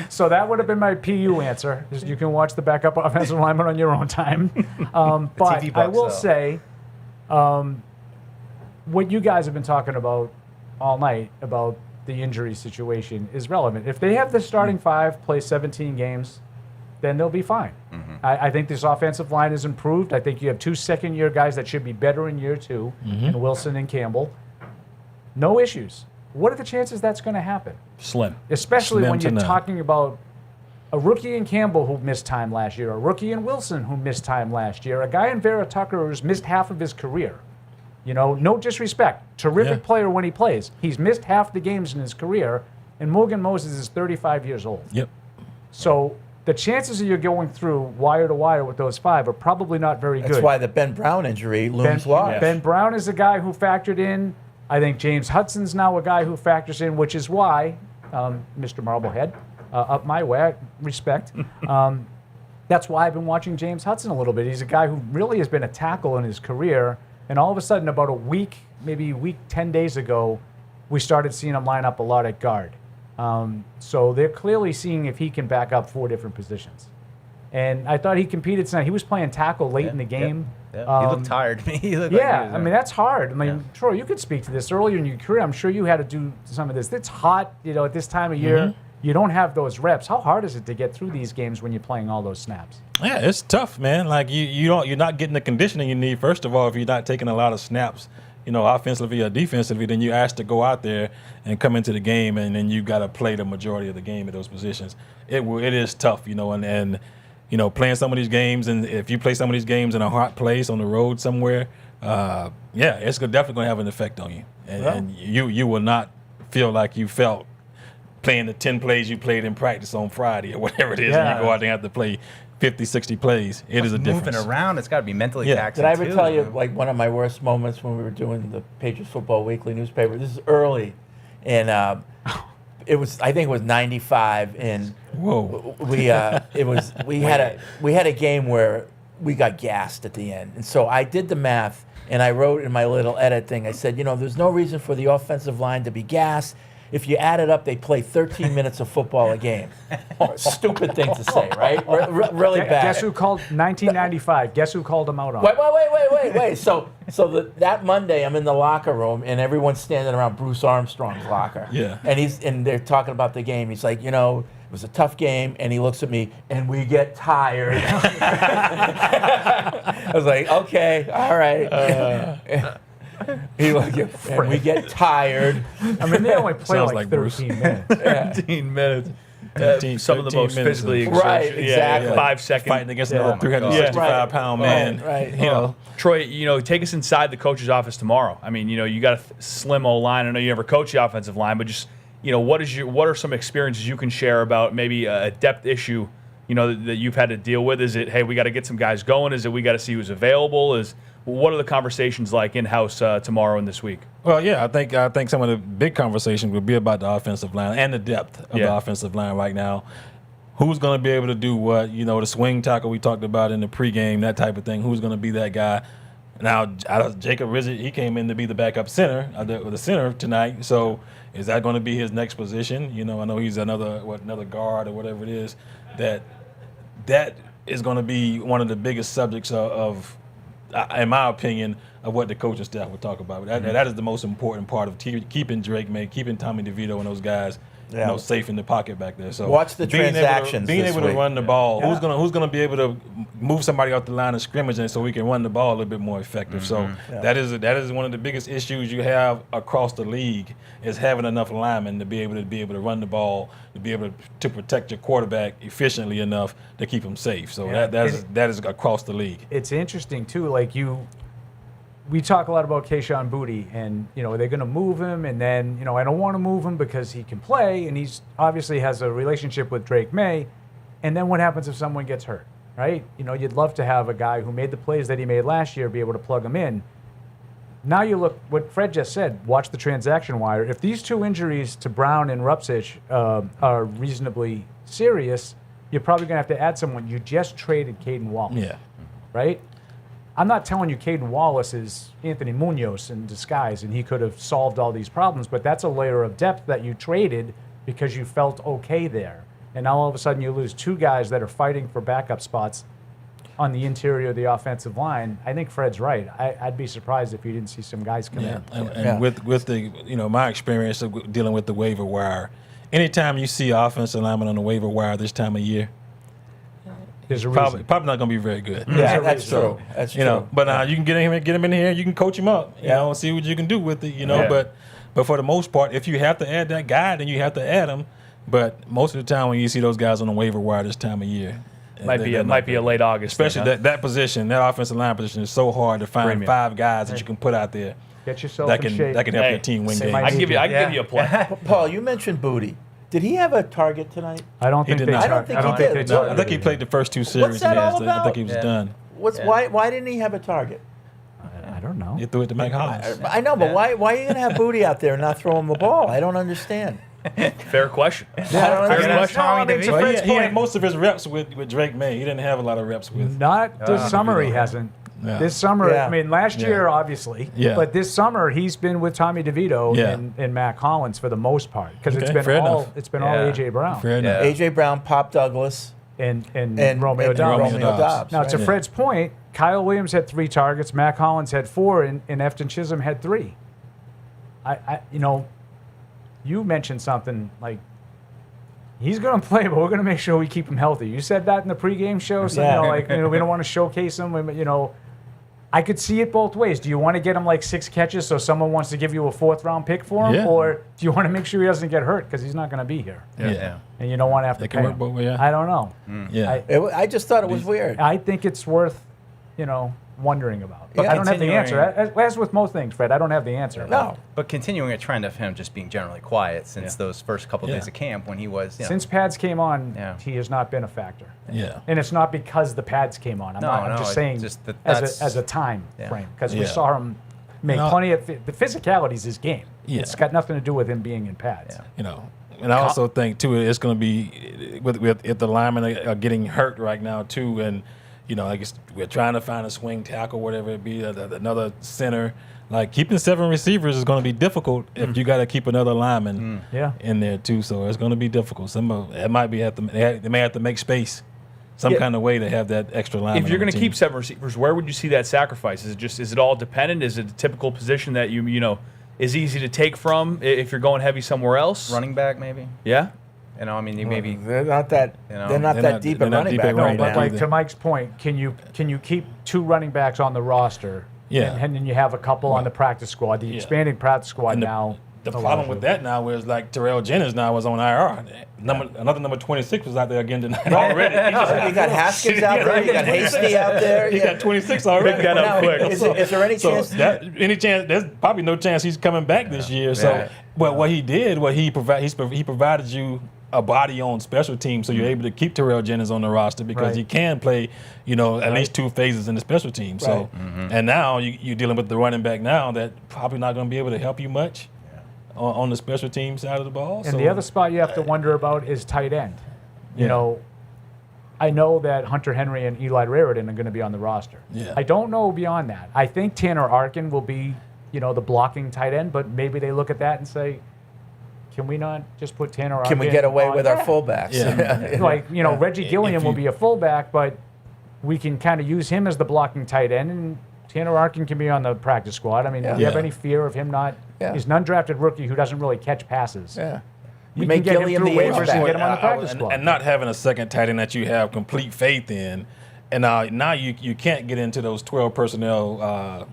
So that would have been my PU answer. Is you can watch the backup offensive lineman on your own time. But TV I bucks, will though. say, what you guys have been talking about all night about the injury situation is relevant. If they have the starting 5 play 17 games, then they'll be fine. I think this offensive line is improved. I think you have 2 second-year guys that should be better in year 2, in Wilson and Campbell. No issues. What are the chances that's going to happen? Slim. Especially Slim when to you're none. talking about a rookie in Campbell who missed time last year, a rookie in Wilson who missed time last year, a guy in Vera Tucker who's missed half of his career. No disrespect. Terrific Yeah. player when he plays. He's missed half the games in his career, and Morgan Moses is 35 years old. Yep. So the chances of you going through wire to wire with those 5 are probably not very That's good. why the Ben Brown injury looms large. Ben Brown is a guy who factored in. I think James Hudson's now a guy who factors in, which is why, Mr. Marblehead, up my way, respect. that's why I've been watching James Hudson a little bit. He's a guy who really has been a tackle in his career. And all of a sudden, about a week, maybe 10 days ago, we started seeing him line up a lot at guard. So they're clearly seeing if he can back up 4 different positions. And I thought he competed tonight. He was playing tackle late in the game. Yeah. He looked tired to me. He looked like he was, I mean, that's hard. I mean, Troy, you could speak to this earlier in your career. I'm sure you had to do some of this. It's hot, at this time of year. You don't have those reps. How hard is it to get through these games when you're playing all those snaps? Yeah, it's tough, man. Like you're not getting the conditioning you need. First of all, if you're not taking a lot of snaps, offensively or defensively, then you're asked to go out there and come into the game, and then you got to play the majority of the game at those positions. It is tough, and playing some of these games, and if you play some of these games in a hot place on the road somewhere, it's definitely going to have an effect on you, and you will not feel like you felt playing the 10 plays you played in practice on Friday or whatever it is, and you go out there and have to play 50, 60 plays. It is a difference. Moving around, it's got to be mentally taxing. Did I ever too, tell you, like, one of my worst moments when we were doing the Patriots Football Weekly newspaper? This is early, and I think it was 95, and we had a game where we got gassed at the end, and so I did the math, and I wrote in my little edit thing, I said, there's no reason for the offensive line to be gassed. If you add it up, they play 13 minutes of football a game. Stupid thing to say, right? Really bad. Guess who called 1995? Guess who called him out on? Wait. So that Monday, I'm in the locker room, and everyone's standing around Bruce Armstrong's locker. Yeah. And they're talking about the game. He's like, it was a tough game, and he looks at me, and we get tired. I was like, okay, all right. He like, and we get tired. I mean, they only play like 13 minutes. 13 minutes. Some of the most physically exhausting. Right, exactly. 5 seconds. Fighting against another 365-pound man. Right. Troy, take us inside the coach's office tomorrow. I mean, you got a slim old line. I know you never coach the offensive line, but just, what are some experiences you can share about maybe a depth issue, that you've had to deal with? Is it, hey, we got to get some guys going? Is it we got to see who's available? What are the conversations like in-house tomorrow and this week? Well, yeah, I think some of the big conversations will be about the offensive line and the depth of the offensive line right now. Who's going to be able to do what? The swing tackle we talked about in the pregame, that type of thing. Who's going to be that guy? Now, Jacob Rizet, he came in to be the backup center, the center tonight. So is that going to be his next position? I know he's another guard or whatever it is. That is going to be one of the biggest subjects of in my opinion, of what the coaching staff would talk about. That is the most important part of keeping Drake May, keeping Tommy DeVito and those guys, safe in the pocket back there. So watch the transactions. Being able to run the ball. Yeah. Who's gonna be able to move somebody off the line of scrimmage, and so we can run the ball a little bit more effective. So that is one of the biggest issues you have across the league, is having enough linemen to be able to run the ball, to be able to protect your quarterback efficiently enough to keep him safe. So that is across the league. It's interesting too. We talk a lot about Kayshon Boutte, and they're going to move him, and then I don't want to move him because he can play, and he's obviously has a relationship with Drake May. And then what happens if someone gets hurt, right? You'd love to have a guy who made the plays that he made last year be able to plug him in. Now you look what Fred just said. Watch the transaction wire. If these two injuries to Brown and Rupcich are reasonably serious, you're probably going to have to add someone. You just traded Caden Wallace, right? I'm not telling you Caden Wallace is Anthony Munoz in disguise and he could have solved all these problems, but that's a layer of depth that you traded because you felt okay there. And now all of a sudden you lose two guys that are fighting for backup spots on the interior of the offensive line. I think Fred's right. I'd be surprised if you didn't see some guys come in. And with the my experience of dealing with the waiver wire, anytime you see offensive linemen on the waiver wire this time of year, there's a probably not going to be very good. Yeah, that's true. That's true. But you can get him in here. You can coach him up. And see what you can do with it. But for the most part, if you have to add that guy, then you have to add him. But most of the time, when you see those guys on the waiver wire this time of year, might be a late August, especially that position, that offensive line position is so hard to find five guys that you can put out there. Get yourself that in shape. That can help your team win games. I can give you a play. Paul, you mentioned Boutte. Did he have a target tonight? I don't think he did. I don't think he did. I think he played the first two series. What's that all about? I think he was done. Why didn't he have a target? I don't know. He threw it to Mike Hollins. I know, but why are you going to have Boutte out there and not throw him the ball? I don't understand. Fair question. I don't Fair understand. question. Tommy I mean, to DeVito. Well, Fred's he had point, most of his reps with Drake May. He didn't have a lot of reps with. not this summer he hasn't. Yeah. This summer, Yeah. I mean, last Yeah. year, obviously. Yeah. But this summer, he's been with Tommy DeVito Yeah. and Matt Collins for the most part. Because Okay, fair all enough. it's been Yeah. all A.J. Brown Fair enough. Yeah. A.J. Brown, Pop Douglas, and and Romeo and Dobbs. Romeo Dobbs. Now, to right. Fred's point, Kyle Williams had 3 targets, Matt Collins had 4, and Efton Chisholm had 3. You mentioned something like he's going to play, but we're going to make sure we keep him healthy. You said that in the pregame show, so Yeah. we don't want to showcase him. I could see it both ways. Do you want to get him like 6 catches so someone wants to give you a 4th-round pick for him, Yeah. or do you want to make sure he doesn't get hurt because he's not going to be here, Yeah. and you don't want to have to They pay can work him? both ways, yeah. I don't know. Yeah. I just thought it was weird. I think it's worth, wondering about. But Yeah. I don't have the answer. Continuing- As with most things, Fred, I don't have the answer. No. But continuing a trend of him just being generally quiet since those first couple days Yeah. of camp when he was, Since pads came on, Yeah. he has not been a factor. Yeah. And it's not because the pads came on. I'm No, just it's saying just that as that's- a time Yeah. frame because we Yeah. saw him make No. plenty of the physicality is his game. Yeah. It's got nothing to do with him being in pads. Yeah. And I also think too it's going to be with if the linemen are getting hurt right now too, and I guess we're trying to find a swing tackle, whatever it be, another center. Like keeping 7 receivers is going to be difficult if you got to keep another lineman Yeah. in there too. So it's going to be difficult. They may have to make space some Yeah. kind of way to have that extra lineman. If you're going going to keep 7 receivers, where would you see that sacrifice? Is it all dependent? Is it a typical position that is easy to take from if you're going heavy somewhere else? running back maybe. Yeah. Maybe They're not that. know, They're not they're that not- deep they're at not running deep back at No, right but now. like to Mike's point, can you keep 2 running backs on the roster? Yeah. And then you have a couple on the practice squad. The Yeah. expanding practice squad And now. The allows problem you. with that now is like Terrell Jennings now was on IR. Another number 26 was out there again tonight already. You got Haskins out there. You got Hasty out there. He got 26 already. Pick that up quick. Is there any chance? There's probably no chance he's coming back this year. So, Yeah. but what he did, he provided you a body on special teams, so you're able to keep Terrell Jennings on the roster because Right. he can play, at least 2 phases in the special team. So, and now you're dealing with the running back now that probably not going to be able to help you much on the special team side of the ball. And the other spot you have to wonder about is tight end. I know that Hunter Henry and Eli Raritan are going to be on the roster. Yeah. I don't know beyond that. I think Tanner Arkin will be, the blocking tight end, but maybe they look at that and say, can we not just put Tanner Arkin Can we get away on- with our Yeah. fullbacks? Yeah. Like, Reggie Gilliam will you- be a fullback, but we can kind of use him as the blocking tight end, and Tanner Arkin can be on the practice squad. I mean, do you have Yeah. any fear of him not? Yeah. He's an undrafted rookie who doesn't really catch passes. Yeah. We You make can get him Gilliam through the waivers and H-back. get him on the practice and, squad. and not having a second tight end that you have complete faith in, and now you can't get into those 12 personnel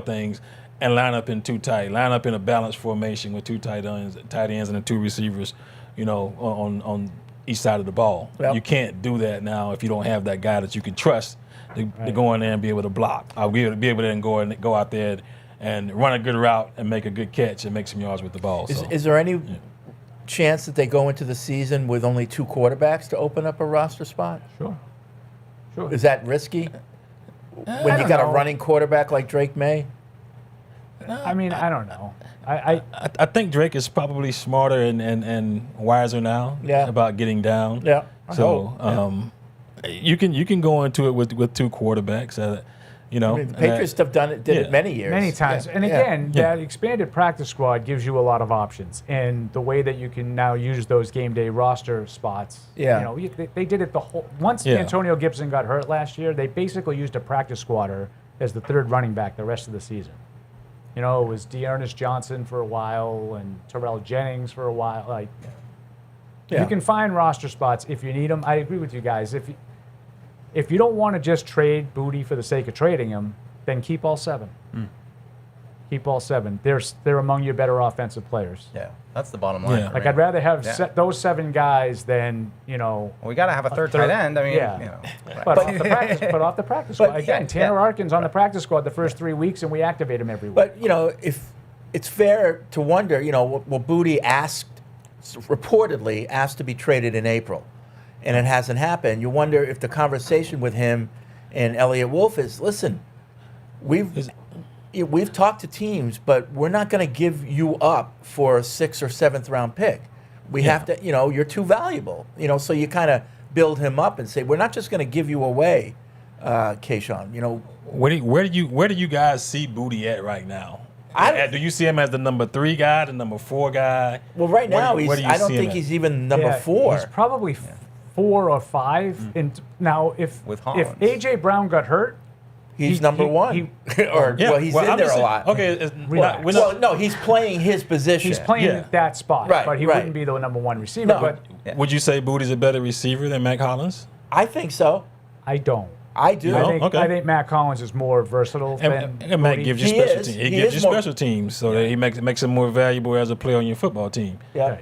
things and line up in 2 tight, line up in a balanced formation with 2 tight ends and the 2 receivers, on each side of the ball. Yep. You can't do that now if you don't have that guy that you can trust to go in there and be able to block. I'll be able to go out there and run a good route and make a good catch and make some yards with the ball. Is there any chance that they go into the season with only 2 quarterbacks to open up a roster spot? Sure. Is that risky? When I you don't got know. a running quarterback like Drake May? I mean, I don't know. I think Drake is probably smarter and wiser now about getting down. Yeah. So you can go into it with 2 quarterbacks. I mean, the Patriots have did it many years. Many times. Yeah. And Yeah. again, that expanded practice squad gives you a lot of options. And the way that you can now use those game day roster spots. Yeah. They did it the whole. Once Yeah. Antonio Gibson got hurt last year, they basically used a practice squatter as the 3rd running back the rest of the season. It was Dearness Johnson for a while and Terrell Jennings for a while. You can find roster spots if you need them. I agree with you guys. If you don't want to just trade Booty for the sake of trading him, then keep all 7. Keep all 7. They're among your better offensive players. Yeah, that's the bottom line. Yeah. for Like me. I'd rather have Yeah. those 7 guys than We got to have a third third- tight end. I mean, yeah. But off the practice, squad again. yeah, Tanner yeah. Arkin's on the practice squad the first 3 weeks, and we activate him every week. But, if it's fair to wonder, well, Booty reportedly asked to be traded in April, and it hasn't happened. You wonder if the conversation with him and Elliot Wolf is, listen, we've talked to teams, but we're not going to give you up for a 6th or 7th round pick. We have to, you're too valuable. So you kind of build him up and say, we're not just going to give you away, Keyshawn. Where do you guys see Booty at right now? Do you see him as the number 3 guy, the number 4 guy? Well, right now I don't think him he's even number 4. He's probably 4 or 5. And now if AJ Brown got hurt, he's number 1. He's in there a lot. Okay, no, he's playing his position. He's playing that spot, but he wouldn't be the number 1 receiver. No. But would you say Booty's a better receiver than Matt Collins? I think so. I don't. I do. I think Matt Collins is more versatile than Matt Booty. gives you special teams. He gives you special teams, so that he makes him more valuable as a player on your football team. Yeah.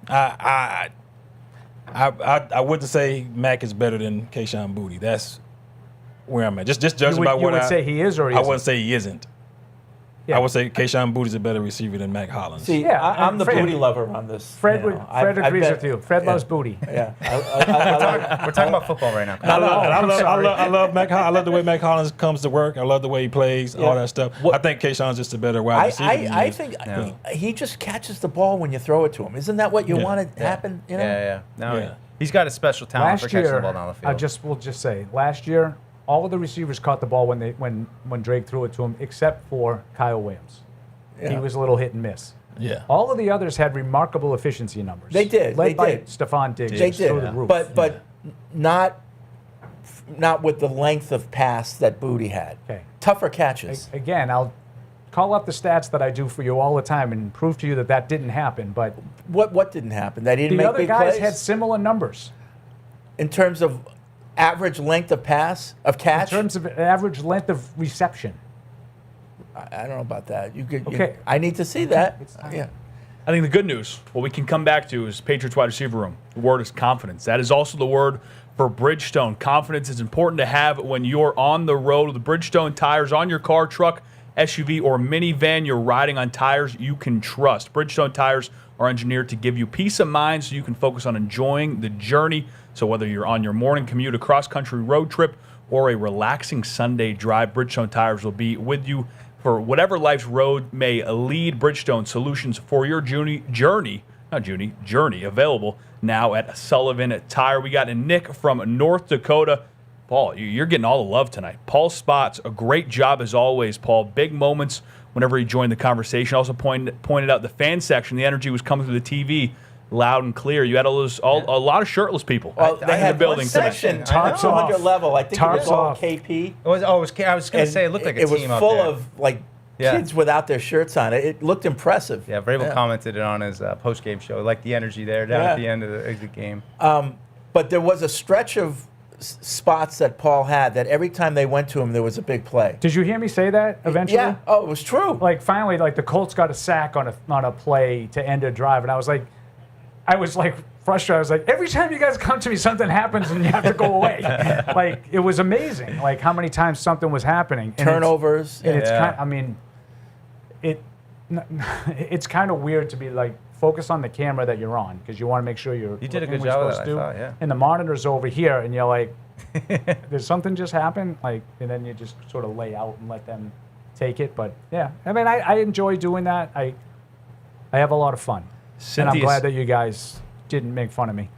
I wouldn't say Mac is better than Keyshawn Booty. That's where I'm at. Just judging by what you would say he is, or he I isn't? wouldn't say he isn't. Yeah. I would say Keyshawn Booty's a better receiver than Mac Hollins. See, I'm the Booty lover on this. Fred agrees with you. Fred loves Booty. Yeah. We're talking about football right now. I love Mac. I love the way Mac Hollins comes to work. I love the way he plays. All that stuff. I think Keyshawn's just a better wide receiver. I think he just catches the ball when you throw it to him. Isn't that what you want to happen? No, he's got a special talent for catching the ball down the field. We'll just say last year, all of the receivers caught the ball when Drake threw it to him, except for Kyle Williams. Yeah. He was a little hit and miss. Yeah. All of the others had remarkable efficiency numbers. They did. Led by Stephon Diggs. They did. Through the roof. But not with the length of pass that Booty had. Okay. Tougher catches. Again, I'll call up the stats that I do for you all the time and prove to you that didn't happen. But what didn't happen? That he didn't the make other big guys plays? had similar numbers. In terms of average length of pass, of catch? In terms of average length of reception. I don't know about that. Okay. I need to see that. Yeah. I think the good news, what we can come back to, is Patriots wide receiver room. The word is confidence. That is also the word for Bridgestone. Confidence is important to have when you're on the road with the Bridgestone tires on your car, truck, SUV, or minivan. You're riding on tires you can trust. Bridgestone tires are engineered to give you peace of mind so you can focus on enjoying the journey. So whether you're on your morning commute, a cross-country road trip, or a relaxing Sunday drive, Bridgestone tires will be with you for whatever life's road may lead. Bridgestone solutions for your journey, available now at Sullivan Tire. We got a Nick from North Dakota. Paul, you're getting all the love tonight. Paul Spots, a great job as always, Paul. Big moments whenever he joined the conversation. Also pointed out the fan section. The energy was coming through the TV loud and clear. You had a lot of shirtless people Well, they had in the building one section, Tarps 200 off. level. I think it was Tarps all off. KP. I was going to say, it looked like a it team was out full there. of kids without their shirts on. It looked impressive. Yeah, Vrabel commented it on his post-game show. Like the energy there down at the end of the game. But there was a stretch of spots that Paul had that every time they went to him, there was a big play. Did you hear me say that eventually? Yeah. Oh, it was true. Like finally, like the Colts got a sack on a play to end a drive, and I was like frustrated. I was like, every time you guys come to me, something happens and you have to go away. Like it was amazing, like how many times something was happening. And Turnovers. it's kind. I mean, it's kind of weird to be like focus on the camera that you're on because you want to make sure you're. You did a looking good where job you're of supposed that, to. I thought, yeah. And the monitor's over here, and you're like, "Did something just happen?" Like, and then you just sort of lay out and let them take it. But yeah, I mean, I enjoy doing that. I have a lot of fun, and I'm glad that you guys didn't make fun of me.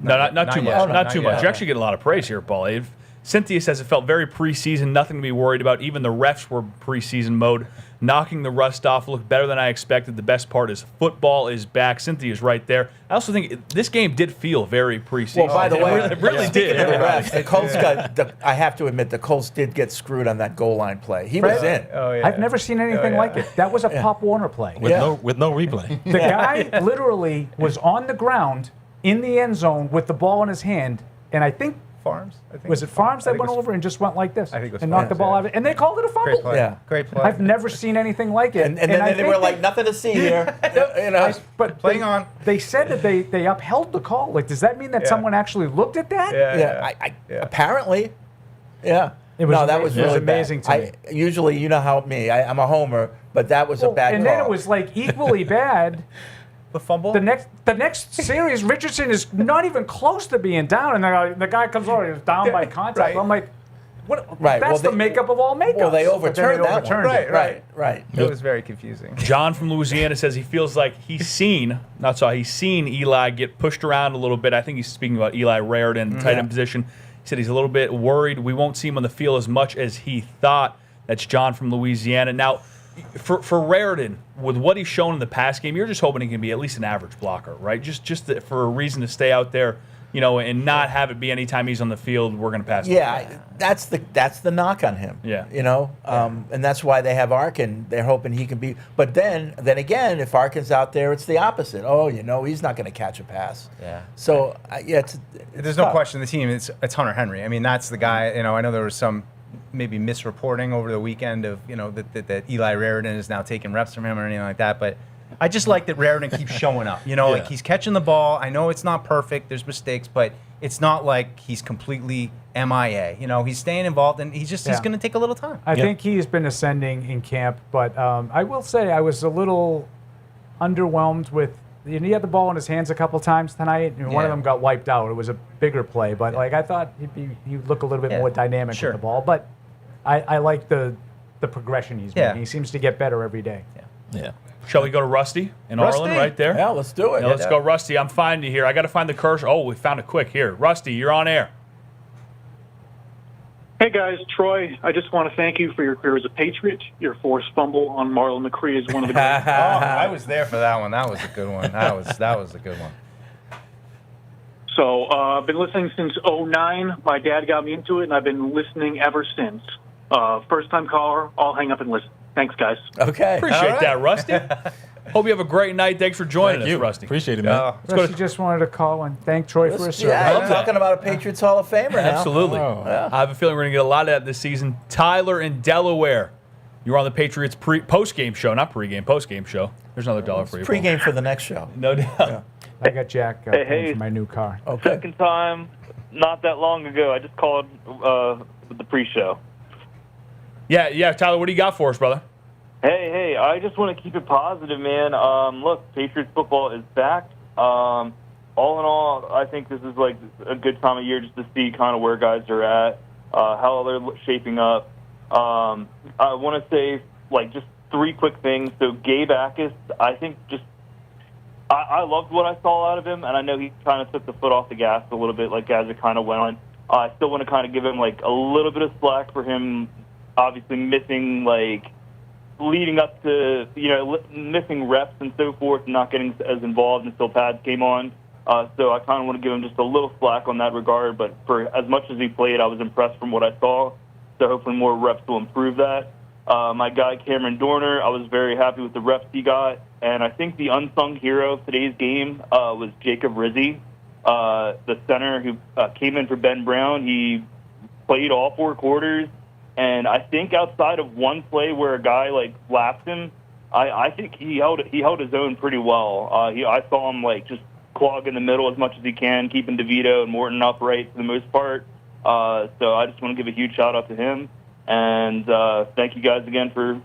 No, not too yet. much. No, Not not too yet. much. You actually get a lot of praise here, Paul. Cynthia says it felt very preseason, nothing to be worried about. Even the refs were preseason mode. Knocking the rust off looked better than I expected. The best part is football is back. Cynthia's right there. I also think this game did feel very preseason. Well, by the way, it really did. Speaking of the refs, the Colts I have to admit, the Colts did get screwed on that goal line play. He was in. Oh, yeah. I've never seen anything like it. That was a Pop Warner play. with no replay. The guy literally was on the ground in the end zone with the ball in his hand, and I think Farms? I think was it Farms I that think went it was- over and just went like this I think it was and knocked the Farms, ball yeah. out of it, and they called it a fumble. Great play. Yeah. Great play. I've never seen anything like it. And then I they think were like, nothing to see here. You know. but Playing on. They said that they upheld the call. Like, does that mean that someone actually looked at that? Yeah. Apparently. Yeah. It was that was it was really amazing bad. to me. Usually, you know how I'm a homer, but that was a bad and call. then it was like equally bad. The fumble? The next series, Richardson is not even close to being down, and the guy comes over, he's down by contact. Right. I'm like, Right, That's well, the they- makeup of all makeups. Well, they But then overturned that one. overturned it. Right. It was very confusing. John from Louisiana says he feels like he's seen Eli get pushed around a little bit. I think he's speaking about Eli Raritan, the tight end position. He said he's a little bit worried we won't see him on the field as much as he thought. That's John from Louisiana. Now, for Raritan, with what he's shown in the pass game, you're just hoping he can be at least an average blocker, right? Just for a reason to stay out there, and not have it be anytime he's on the field, we're going to pass. Yeah, that's the knock on him. Yeah. And that's why they have Arkin. They're hoping he can be. But then again, if Arkin's out there, it's the opposite. Oh, he's not going to catch a pass. Yeah. So it's There's no tough. question the team. It's Hunter Henry. I mean, that's the guy. I know there was some maybe misreporting over the weekend of that Eli Raritan is now taking reps from him or anything like that. But I just like that Raritan keeps showing up. Like he's catching the ball. I know it's not perfect. There's mistakes, but it's not like he's completely MIA. He's staying involved, and he's going to take a little time. I think he's been ascending in camp, but I will say I was a little underwhelmed with. He had the ball in his hands a couple times tonight, and one of them got wiped out. It was a bigger play, but I thought he'd look a little bit more dynamic with the ball. But I like the progression he's making. He seems to get better every day. Yeah. Shall we go to Rusty in Arlen right there? Yeah, let's do it. Yeah, let's go, Rusty. I'm finding you here. I got to find the cursor. Oh, we found it quick here. Rusty, you're on air. Hey, guys. Troy, I just want to thank you for your career as a Patriot. Your forced fumble on Marlon McCree is one of the greatest. I was there for that one. That was a good one. That was a good one. So I've been listening since 2009. My dad got me into it, and I've been listening ever since. First-time caller. I'll hang up and listen. Thanks, guys. Okay. Appreciate that, Rusty. Hope you have a great night. Thanks for joining us, you, Rusty. Appreciate it, man. Rusty just wanted to call and thank Troy for his service. Yeah, I'm talking about a Patriots Hall of Famer now. Absolutely. Yeah. I have a feeling we're going to get a lot of that this season. Tyler in Delaware. You were on the Patriots post-game show, not pre-game, post-game show. There's another $1 for you. Pre-game for the next show. No doubt. Yeah. I got Jack paying for my new car. Okay. Second time, not that long ago. I just called with the pre-show. Yeah, Tyler, what do you got for us, brother? Hey, I just want to keep it positive, man. Look, Patriots football is back. All in all, I think this is like a good time of year just to see kind of where guys are at, how they're shaping up. I want to say, just three quick things. So Gabe Akis, I think I loved what I saw out of him, and I know he kind of took the foot off the gas a little bit, as it kind of went on. I still want to kind of give him, a little bit of slack for him, obviously missing, leading up to, missing reps and so forth, and not getting as involved until Pads came on. So I kind of want to give him just a little slack on that regard, but for as much as he played, I was impressed from what I saw. So hopefully more reps will improve that. My guy, Cameron Dorner, I was very happy with the reps he got. And I think the unsung hero of today's game was Jacob Rizzi, the center who came in for Ben Brown. He played all 4 quarters. And I think outside of one play where a guy lapped him, I think he held his own pretty well. I saw him just clog in the middle as much as he can, keeping DeVito and Morton upright for the most part. So I just want to give a huge shout out to him, and thank you guys again for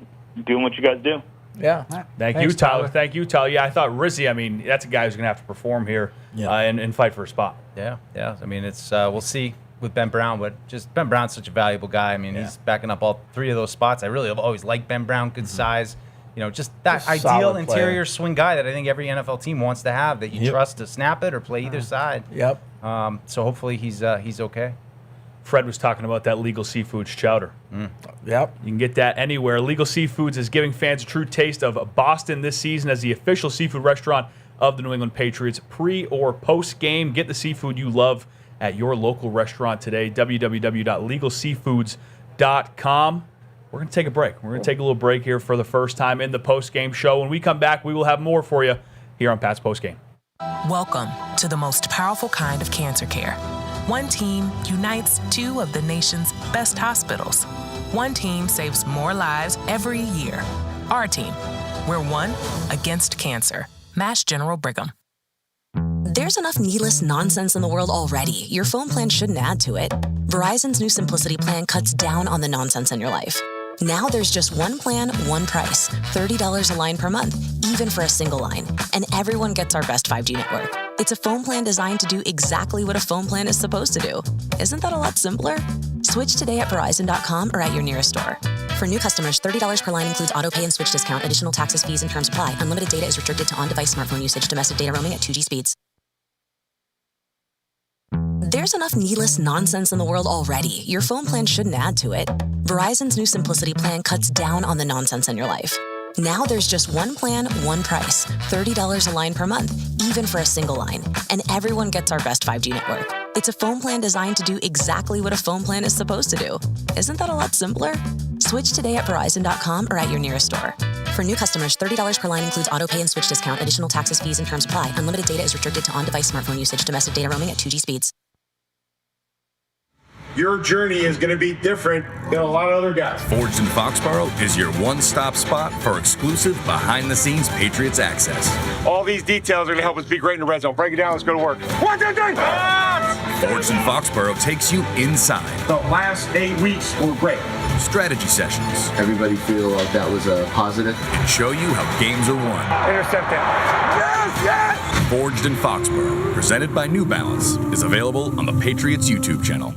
doing what you guys do. Yeah. Thanks, you, Tyler. Thank you, Tyler. Yeah, I thought Rizzi, that's a guy who's going to have to perform here and fight for a spot. Yeah. I mean, it's we'll see with Ben Brown, but just Ben Brown's such a valuable guy. I mean, he's backing up all 3 of those spots. I really have always liked Ben Brown, good size. Just that ideal interior swing guy that I think every NFL team wants to have, that you trust to snap it or play either side. Yep. So hopefully he's okay. Fred was talking about that Legal Seafoods chowder. Yep. You can get that anywhere. Legal Seafoods is giving fans a true taste of Boston this season as the official seafood restaurant of the New England Patriots. Pre or post game, get the seafood you love at your local restaurant today. www.legalseafoods.com. We're going to take a break. We're going to take a little break here for the first time in the post-game show. When we come back, we will have more for you here on Pat's Postgame. Welcome to the most powerful kind of cancer care. One team unites 2 of the nation's best hospitals. One team saves more lives every year. Our team. We're one against cancer. Mass General Brigham. There's enough needless nonsense in the world already. Your phone plan shouldn't add to it. Verizon's new Simplicity plan cuts down on the nonsense in your life. Now there's just one plan, one price. $30 a line per month, even for a single line. And everyone gets our best 5G network. It's a phone plan designed to do exactly what a phone plan is supposed to do. Isn't that a lot simpler? Switch today at Verizon.com or at your nearest store. For new customers, $30 per line includes auto pay and switch discount. Additional taxes, fees, and terms apply. Unlimited data is restricted to on-device smartphone usage. Domestic data roaming at 2G speeds. There's enough needless nonsense in the world already. Your phone plan shouldn't add to it. Verizon's new Simplicity plan cuts down on the nonsense in your life. Now there's just one plan, one price. $30 a line per month, even for a single line. And everyone gets our best 5G network. It's a phone plan designed to do exactly what a phone plan is supposed to do. Isn't that a lot simpler? Switch today at Verizon.com or at your nearest store. For new customers, $30 per line includes auto pay and switch discount. Additional taxes, fees, and terms apply. Unlimited data is restricted to on-device smartphone usage. Domestic data roaming at 2G speeds. Your journey is going to be different than a lot of other guys. Forged in Foxborough is your one-stop spot for exclusive behind-the-scenes Patriots access. All these details are going to help us be great in the red zone. Break it down. Let's go to work. 1, 2, 3. Forged in Foxborough takes you inside. The last 8 weeks were great. Strategy sessions. Everybody feel like that was a positive. And show you how games are won. Intercept it. Yes, yes! Forged in Foxborough, presented by New Balance, is available on the Patriots YouTube channel.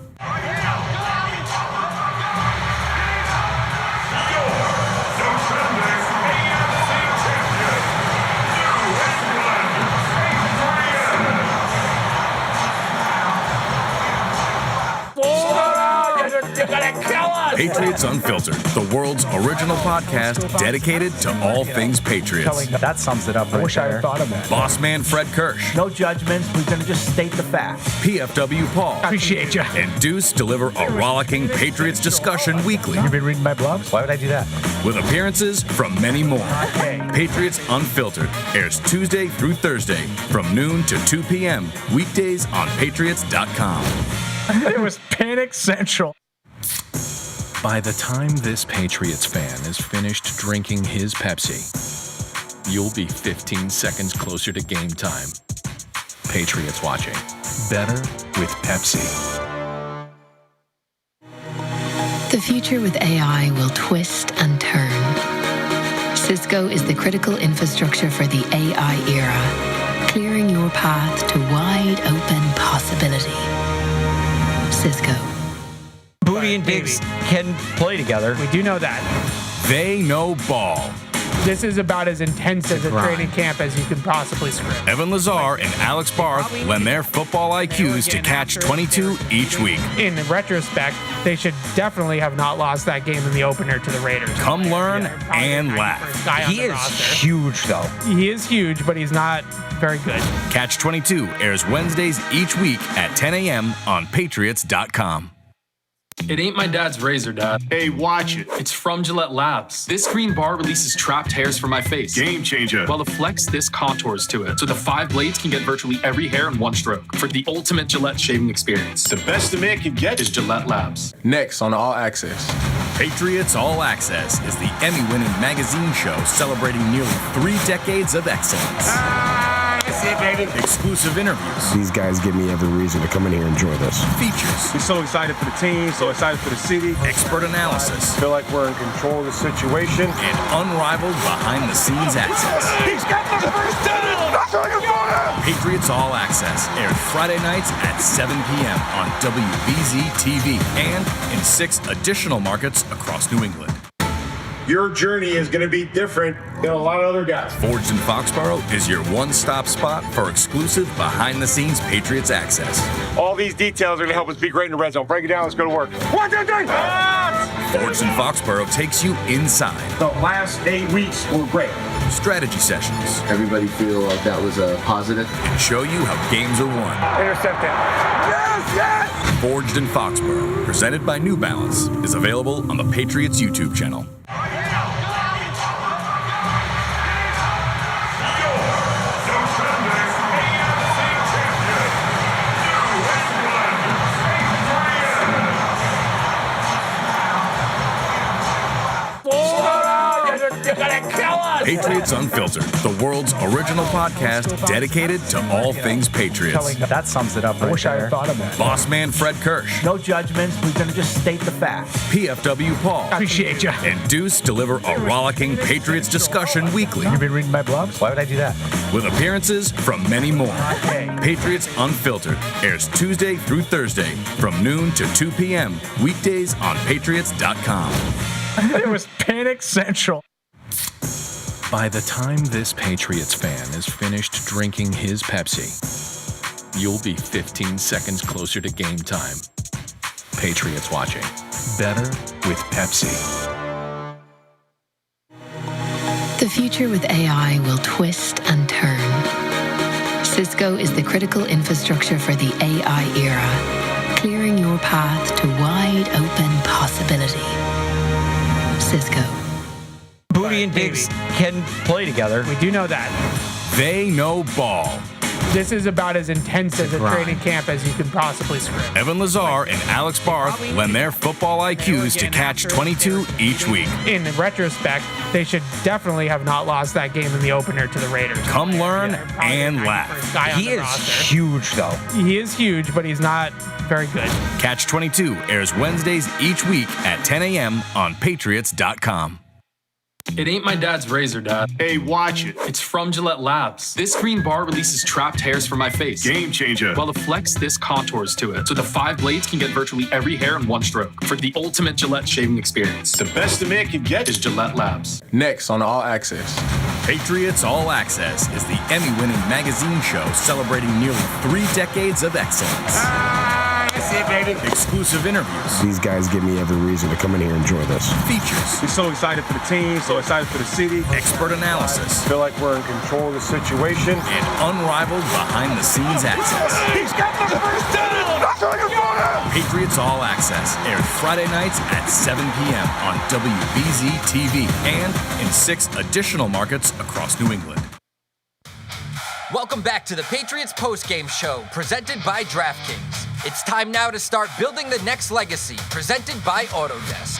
Patriots Unfiltered, the world's original podcast dedicated to all things Patriots. That sums it up. I wish I had thought of that. Boss man Fred Kirsch. No judgments. We're going to just state the facts. PFW Paul. Appreciate you. And Deuce deliver a rollicking Patriots discussion weekly. You've been reading my blogs? Why would I do that? With appearances from many more. Patriots Unfiltered airs Tuesday through Thursday from noon to 2 p.m. Weekdays on Patriots.com. It was Panic Central. By the time this Patriots fan is finished drinking his Pepsi, you'll be 15 seconds closer to game time. Patriots watching. Better with Pepsi. The future with AI will twist and turn. Cisco is the critical infrastructure for the AI era, clearing your path to wide open possibility. Cisco. Booty and Diggs can play together. We do know that. They know ball. This is about as intense as a training camp as you can possibly script. Evan Lazar and Alex Barth lend their football IQs to catch 22 each week. In retrospect, they should definitely have not lost that game in the opener to the Raiders. Come learn and laugh. He is huge, though. He is huge, but he's not very good. Catch 22 airs Wednesdays each week at 10 a.m. on Patriots.com. It ain't my dad's razor, Dad. Hey, watch it. It's from Gillette Labs. This green bar releases trapped hairs from my face. Game changer. While the Flex, this contours to it. So the 5 blades can get virtually every hair in one stroke. For the ultimate Gillette shaving experience. The best a man can get is Gillette Labs. Next on All Access. Patriots All Access is the Emmy-winning magazine show celebrating nearly 3 decades of excellence. That's it, baby. Exclusive interviews. These guys give me every reason to come in here and enjoy this. Features. We're so excited for the team, so excited for the city. Expert analysis. Feel like we're in control of the situation. And unrivaled behind-the-scenes access. He's got the first down! Patriots All Access airs Friday nights at 7 p.m. on WBZ TV and in 6 additional markets across New England. Your journey is going to be different than a lot of other guys. Forged in Foxborough is your one-stop spot for exclusive behind-the-scenes Patriots access. All these details are going to help us be great in the red zone. Break it down. Let's go to work. 1, 2, 3. Forged in Foxborough takes you inside. The last 8 weeks were great. Strategy sessions. Everybody feel like that was a positive. And show you how games are won. Intercept it. Yes, yes! Forged in Foxborough, presented by New Balance, is available on the Patriots YouTube channel. You're gonna kill us! Patriots Unfiltered, the world's original podcast dedicated to all things Patriots. That sums it up. I wish I had thought of that. Boss man Fred Kirsch, No judgments. We're going to just state the facts. PFW Paul, Appreciate you. and Deuce deliver a rollicking Patriots discussion weekly You've been reading my blogs? Why would I do that? with appearances from many more. Patriots Unfiltered airs Tuesday through Thursday from noon to 2 p.m. weekdays on Patriots.com. It was Panic Central. By the time this Patriots fan is finished drinking his Pepsi, you'll be 15 seconds closer to game time. Patriots watching. Better with Pepsi. The future with AI will twist and turn. Cisco is the critical infrastructure for the AI era, clearing your path to wide open possibility. Cisco. Booty and Diggs can play together. We do know that. They know ball. This is about as intense as a training camp as you could possibly script. Evan Lazar and Alex Barth lend their football IQs to catch 22 each week. In retrospect, they should definitely have not lost that game in the opener to the Raiders. Come learn and laugh. He is huge, though. He is huge, but he's not very good. Catch 22 airs Wednesdays each week at 10 a.m. on Patriots.com. It ain't my dad's razor, Dad. Hey, watch it. It's from Gillette Labs. This green bar releases trapped hairs from my face. Game changer. While the Flex, this contours to it. So the 5 blades can get virtually every hair in one stroke. For the ultimate Gillette shaving experience. The best a man can get is Gillette Labs. Next on All Access. Patriots All Access is the Emmy-winning magazine show celebrating nearly 3 decades of excellence. That's it, baby. Exclusive interviews. These guys give me every reason to come in here and enjoy this. Features. We're so excited for the team, so excited for the city. Expert analysis. Feel like we're in control of the situation. And unrivaled behind-the-scenes access. He's got the first down! That's all you want! Patriots All Access airs Friday nights at 7 p.m. on WBZ TV and in 6 additional markets across New England. Welcome back to the Patriots Postgame Show, presented by DraftKings. It's time now to start building the next legacy, presented by Autodesk.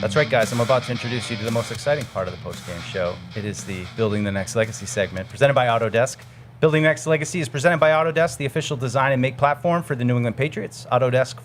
That's right, guys. I'm about to introduce you to the most exciting part of the postgame show. It is the Building the Next Legacy segment, presented by Autodesk. Building the Next Legacy is presented by Autodesk, the official design and make platform for the New England Patriots. Autodesk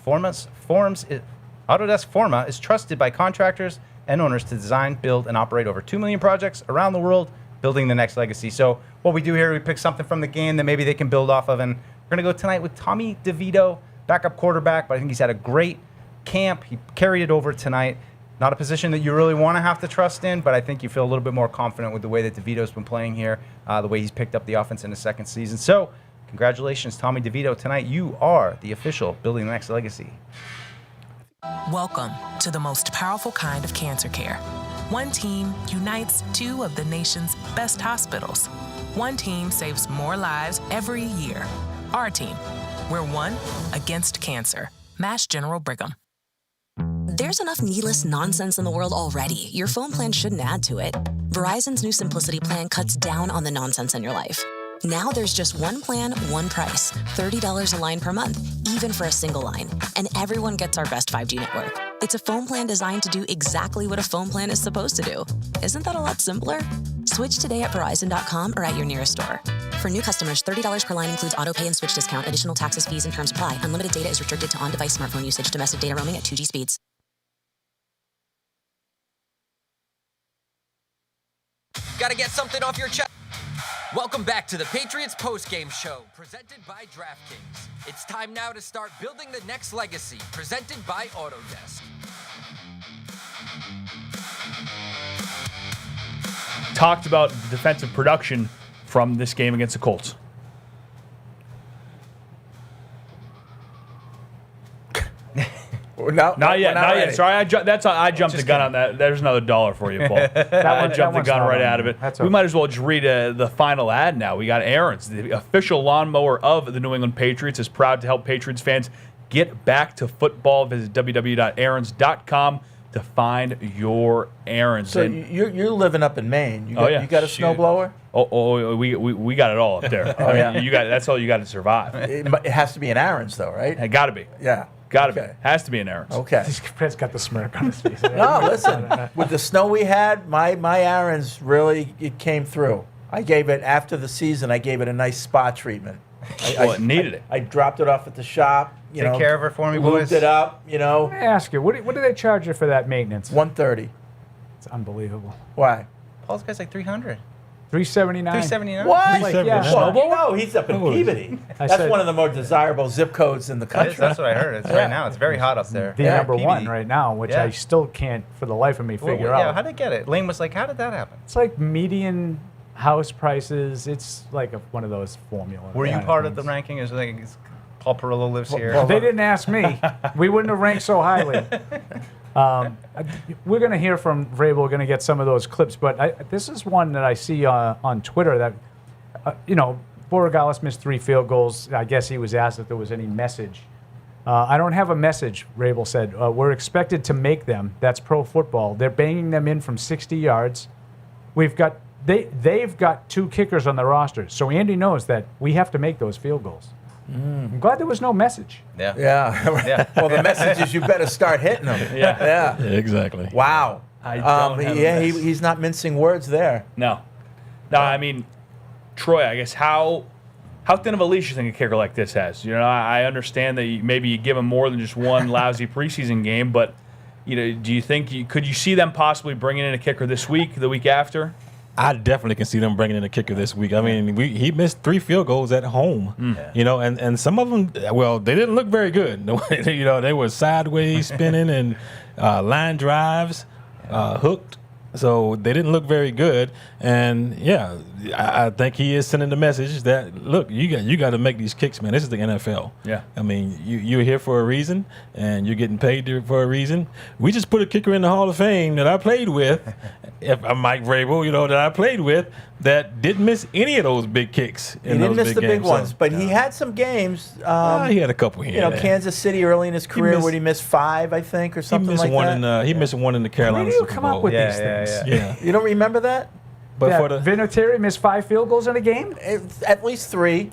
Forma is trusted by contractors and owners to design, build, and operate over 2 million projects around the world, building the next legacy. So what we do here, we pick something from the game that maybe they can build off of, and we're going to go tonight with Tommy DeVito, backup quarterback, but I think he's had a great camp. He carried it over tonight. Not a position that you really want to have to trust in, but I think you feel a little bit more confident with the way that DeVito's been playing here, the way he's picked up the offense in the second season. So congratulations, Tommy DeVito. Tonight you are the official Building the Next Legacy. Welcome to the most powerful kind of cancer care. One team unites 2 of the nation's best hospitals. One team saves more lives every year. Our team. We're one against cancer. Mass General Brigham. There's enough needless nonsense in the world already. Your phone plan shouldn't add to it. Verizon's new Simplicity plan cuts down on the nonsense in your life. Now there's just one plan, one price. $30 a line per month, even for a single line. And everyone gets our best 5G network. It's a phone plan designed to do exactly what a phone plan is supposed to do. Isn't that a lot simpler? Switch today at Verizon.com or at your nearest store. For new customers, $30 per line includes auto pay and switch discount. Additional taxes, fees, and terms apply. Unlimited data is restricted to on-device smartphone usage. Domestic data roaming at 2G speeds. Gotta get something off your chest. Welcome back to the Patriots Postgame Show, presented by DraftKings. It's time now to start building the next legacy, presented by Autodesk. Talked about defensive production from this game against the Colts. Not yet. Sorry, I jumped the gun on that. There's another $1 for you, Paul. I jumped the gun right out of it. We might as well just read the final ad now. We got Aaron's, the official lawnmower of the New England Patriots, is proud to help Patriots fans get back to football. Visit www.aarons.com to find your Aaron's. So you're living up in Maine. You got a snowblower? We got it all up there. That's all you got to survive. It has to be an Aaron's, though, right? It got to be. Yeah. Got to be. Has to be an Aaron's. Okay. Fred's got the smirk on his face. No, listen. With the snow we had, my Aaron's really it came through. I gave it after the season. I gave it a nice spa treatment. It needed it. I dropped it off at the shop. Take care of it for me, boys. Moved it up. Let me ask you, what do they charge you for that maintenance? $130. It's unbelievable. Why? Paul's guy's like 300. $379. $379. What? Like, yeah. No, he's up in Peabody. That's one of the more desirable zip codes in the country. That's what I heard. It's right now. It's very hot up there. The number one right now, which I still can't for the life of me figure out. Yeah, how did they get it? Lane was like, how did that happen? It's like median house prices. It's like one of those formula. Were you part of the ranking? Is like Paul Perillo lives here? Well, they didn't ask me. We wouldn't have ranked so highly. We're going to hear from Vrabel. We're going to get some of those clips, but this is one that I see on Twitter that, Borregales missed 3 field goals. I guess he was asked if there was any message. I don't have a message, Vrabel said. We're expected to make them. That's pro football. They're banging them in from 60 yards. They've got 2 kickers on the roster, so Andy knows that we have to make those field goals. I'm glad there was no message. Yeah. Well, the message is you better start hitting them. Yeah. Exactly. Wow. I don't have a message. He's not mincing words there. No, I mean, Troy, I guess how thin of a leash you think a kicker like this has? I understand that maybe you give him more than just one lousy preseason game, but do you think could you see them possibly bringing in a kicker this week, the week after? I definitely can see them bringing in a kicker this week. I mean, he missed 3 field goals at home, and some of them, well, they didn't look very good. They were sideways spinning and line drives, hooked. So they didn't look very good. And, yeah, I think he is sending the message that, look, you got to make these kicks, man. This is the NFL. Yeah. I mean, you're here for a reason, and you're getting paid for a reason. We just put a kicker in the Hall of Fame that I played with, Mike Vrabel, that I played with, that didn't miss any of those big kicks. He didn't miss the big ones, but he had some games. He had a couple here. Kansas City early in his career where he missed 5, I think, or something like that. He missed one in the Carolina Where do you Super come Bowl. up with these things? Yeah. You don't remember that? But for the Vinatieri missed 5 field goals in a game? At least 3.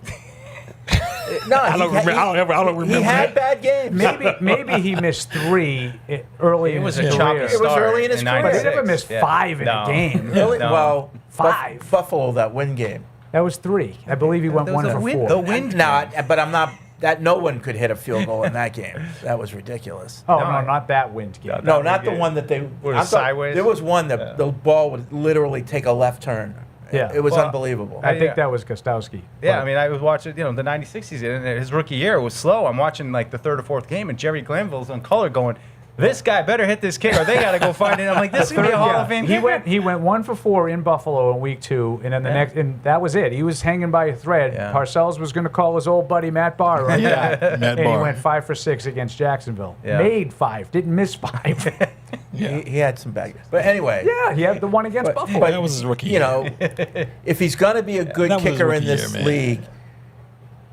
No, I don't remember. He had bad games. Maybe he missed 3 early in his career. It was early in his career. But he never missed 5 in a game. Really? No. Well, 5. Buffalo, that win game. That was 3. I believe he went 1 for 4. The wind. But I'm not. That no one could hit a field goal in that game. That was ridiculous. Oh, no, not that wind game. No, not the one that they were sideways. There was one that the ball would literally take a left turn. Yeah. It was unbelievable. I think that was Gostowski. Yeah, I mean, I was watching, the 96 season, and his rookie year was slow. I'm watching, like, the 3rd or 4th game, and Jerry Glanville's on color going, this guy better hit this kick, or they got to go find it. I'm like, this is going to be a Hall of Fame kicker. He went 1 for 4 in Buffalo in week 2, and then the next, and that was it. He was hanging by a thread. Yeah. Parcells was going to call his old buddy Matt Barr right back. Matt And Barr. he went 5 for 6 against Jacksonville. Yeah. Made 5, didn't miss 5. He had some bad games. But anyway. Yeah, he had the one against Buffalo. that was his rookie year. If he's going to be a good that was his kicker in rookie this year, man. league,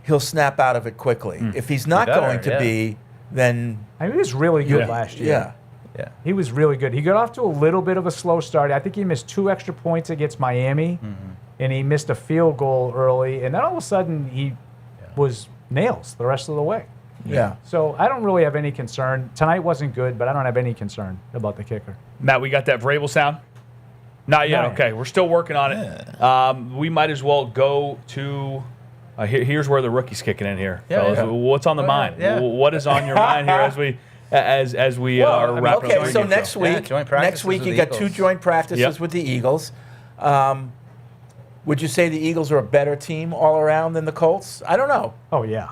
he'll snap out of it quickly. If he's not going to be, then I mean, he was really good last year. yeah. Yeah. He was really good. He got off to a little bit of a slow start. I think he missed 2 extra points against Miami, and he missed a field goal early, and then all of a sudden he was nails the rest of the way. Yeah. So I don't really have any concern. Tonight wasn't good, but I don't have any concern about the kicker. Matt, we got that Vrabel sound? Not yet. Not yet. Okay, we're still working on it. We might as well go to. Here's where the rookie's kicking in here, fellas. yeah. What's on the mind? yeah. What is on your mind here as we are wrapping up? Okay, so next week, joint practices you with got the 2 Eagles. joint practices Yep. with the Eagles. Would you say the Eagles are a better team all around than the Colts? I don't know. Oh, yeah.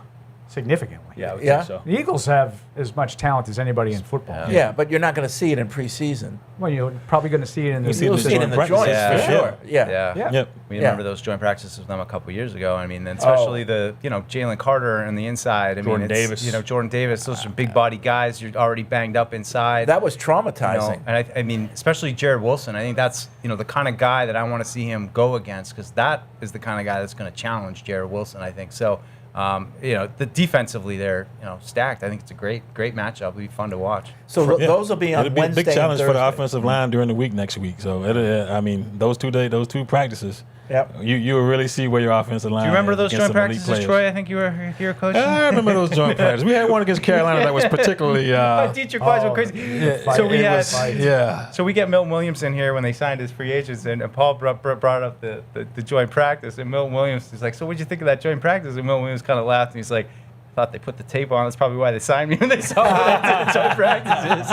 Significantly. Yeah, I would Yeah. think so. The Eagles have as much talent as anybody in football. Yeah, but you're not going to see it in preseason. Well, you're probably going to see it in the You'll see it in the joint joints practice. for Yeah. sure. Yeah. Yeah. Yep. We remember those joint practices with them a couple years ago. I mean, and especially Jalen Carter on the inside. I Jordan mean, Davis. Jordan Davis. Those are big body guys. You're already banged up inside. That was traumatizing. And I mean, especially Jared Wilson. I think that's the kind of guy that I want to see him go against, because that is the kind of guy that's going to challenge Jared Wilson, I think. So, the defensively they're stacked. I think it's a great matchup. It'll be fun to watch. So those will be on It'll be Wednesday a big challenge and for the Thursday. offensive line during the week next week. So, those 2 practices, Yep. You will really see where your offensive line. Do you remember those against joint some elite practices, players. Troy? I think you were here coaching. I remember those joint practices. We had one against Carolina that was particularly. Dietrich Wise went crazy. Yeah, So we had. yeah. So we get Milton Williams in here when they signed his free agents, and Paul brought up the joint practice, and Milton Williams is like, "So what'd you think of that joint practice?" And Milton Williams kind of laughed, and he's like, "Thought they put the tape on. That's probably why they signed me when they saw what I did at joint practices."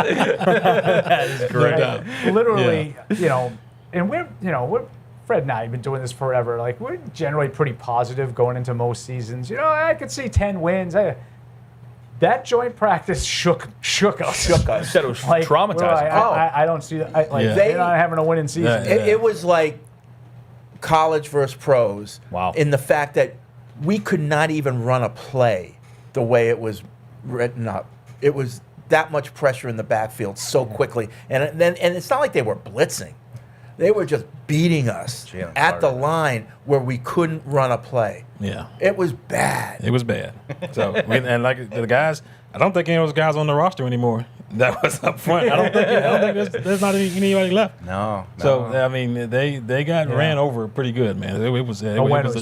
That is great. Literally, and we're Fred and I have been doing this forever. Like, we're generally pretty positive going into most seasons. I could see 10 wins. That joint practice shook us. You said it was traumatizing. I don't see that. They're not having a winning season. It was like college versus pros. Wow. In the fact that we could not even run a play the way it was written up. It was that much pressure in the backfield so quickly, and it's not like they were blitzing. They were just beating us at the line where we couldn't run a play. Yeah. It was bad. It was bad. So, and like the guys, I don't think any of those guys on the roster anymore. That was up front. I don't think there's not anybody left. No. So I mean, they got ran over pretty good, man. It was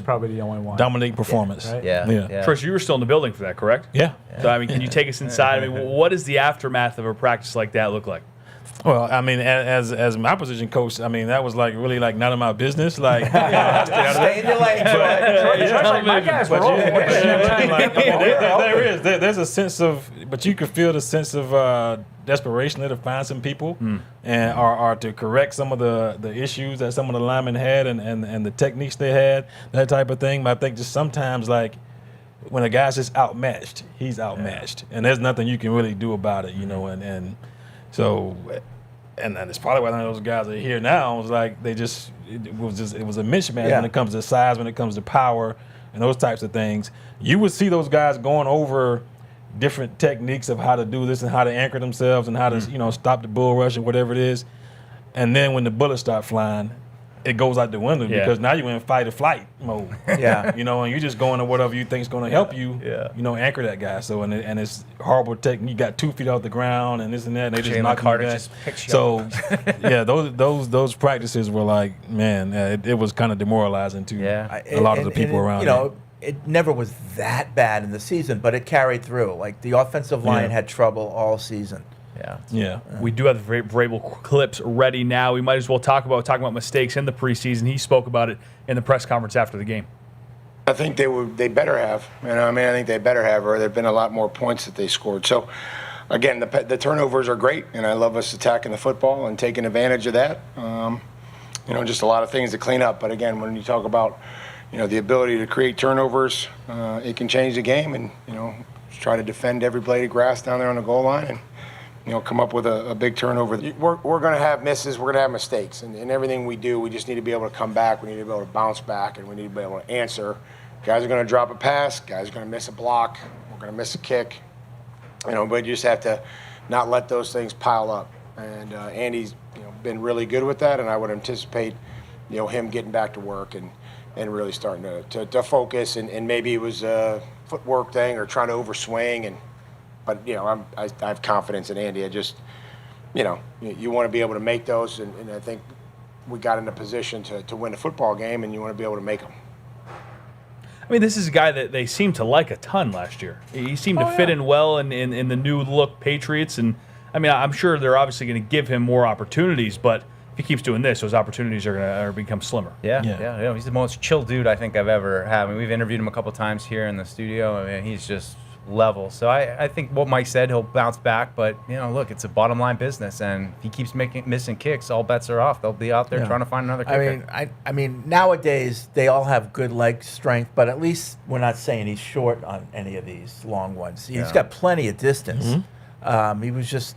probably the only one. Dominating performance. Right? Yeah. Trish, you were still in the building for that, correct? Yeah. So I mean, can you take us inside? I mean, what does the aftermath of a practice like that look like? Well, I mean, as my position coach, I mean, that was like really like none of my business. Like, Stay in your lane, there's a sense of, but you could feel the sense of desperation to find some people and or to correct some of the issues that some of the linemen had and the techniques they had, that type of thing. But I think just sometimes like when a guy's just outmatched, he's outmatched, and there's nothing you can really do about it, and so. And it's probably why none of those guys are here now. It was like it was a mismatch when it comes to size, when it comes to power, and those types of things. You would see those guys going over different techniques of how to do this and how to anchor themselves and how to stop the bull rush and whatever it is. And then when the bullets start flying, it goes out the window because now you're in fight or flight mode. Yeah. And you're just going to whatever you think is going to help you. Yeah. Anchor that guy. So and it's horrible technique. You got 2 feet off the ground and this and that. And they just knock you back. So yeah, those practices were like, man, it was kind of demoralizing to a lot of the people around. It never was that bad in the season, but it carried through. Like the offensive line had trouble all season. Yeah. We do have the Vrabel clips ready now. We might as well talk about mistakes in the preseason. He spoke about it in the press conference after the game. I think they better have. I think they better have, or there've been a lot more points that they scored. So, again, the turnovers are great, and I love us attacking the football and taking advantage of that. Just a lot of things to clean up. But again, when you talk about, the ability to create turnovers, it can change the game, and try to defend every blade of grass down there on the goal line and. Come up with a big turnover. We're going to have misses. We're going to have mistakes. And everything we do, we just need to be able to come back. We need to be able to bounce back, and we need to be able to answer. Guys are going to drop a pass. Guys are going to miss a block. We're going to miss a kick. But you just have to not let those things pile up. And Andy's been really good with that, and I would anticipate him getting back to work and really starting to focus. And maybe it was a footwork thing or trying to overswing. But I have confidence in Andy. I just, you want to be able to make those, and I think we got in a position to win a football game, and you want to be able to make them. I mean, this is a guy that they seemed to like a ton last year. He seemed to fit in well in the new look Patriots, and I mean, I'm sure they're obviously going to give him more opportunities, but if he keeps doing this, those opportunities are going to become slimmer. Yeah. He's the most chill dude I think I've ever had. I mean, we've interviewed him a couple times here in the studio. I mean, he's just level. So I think what Mike said, he'll bounce back. But look, it's a bottom line business, and if he keeps missing kicks, all bets are off. They'll be out there trying to find another kicker. I mean, nowadays they all have good leg strength, but at least we're not saying he's short on any of these long ones. He's got plenty of distance. He was just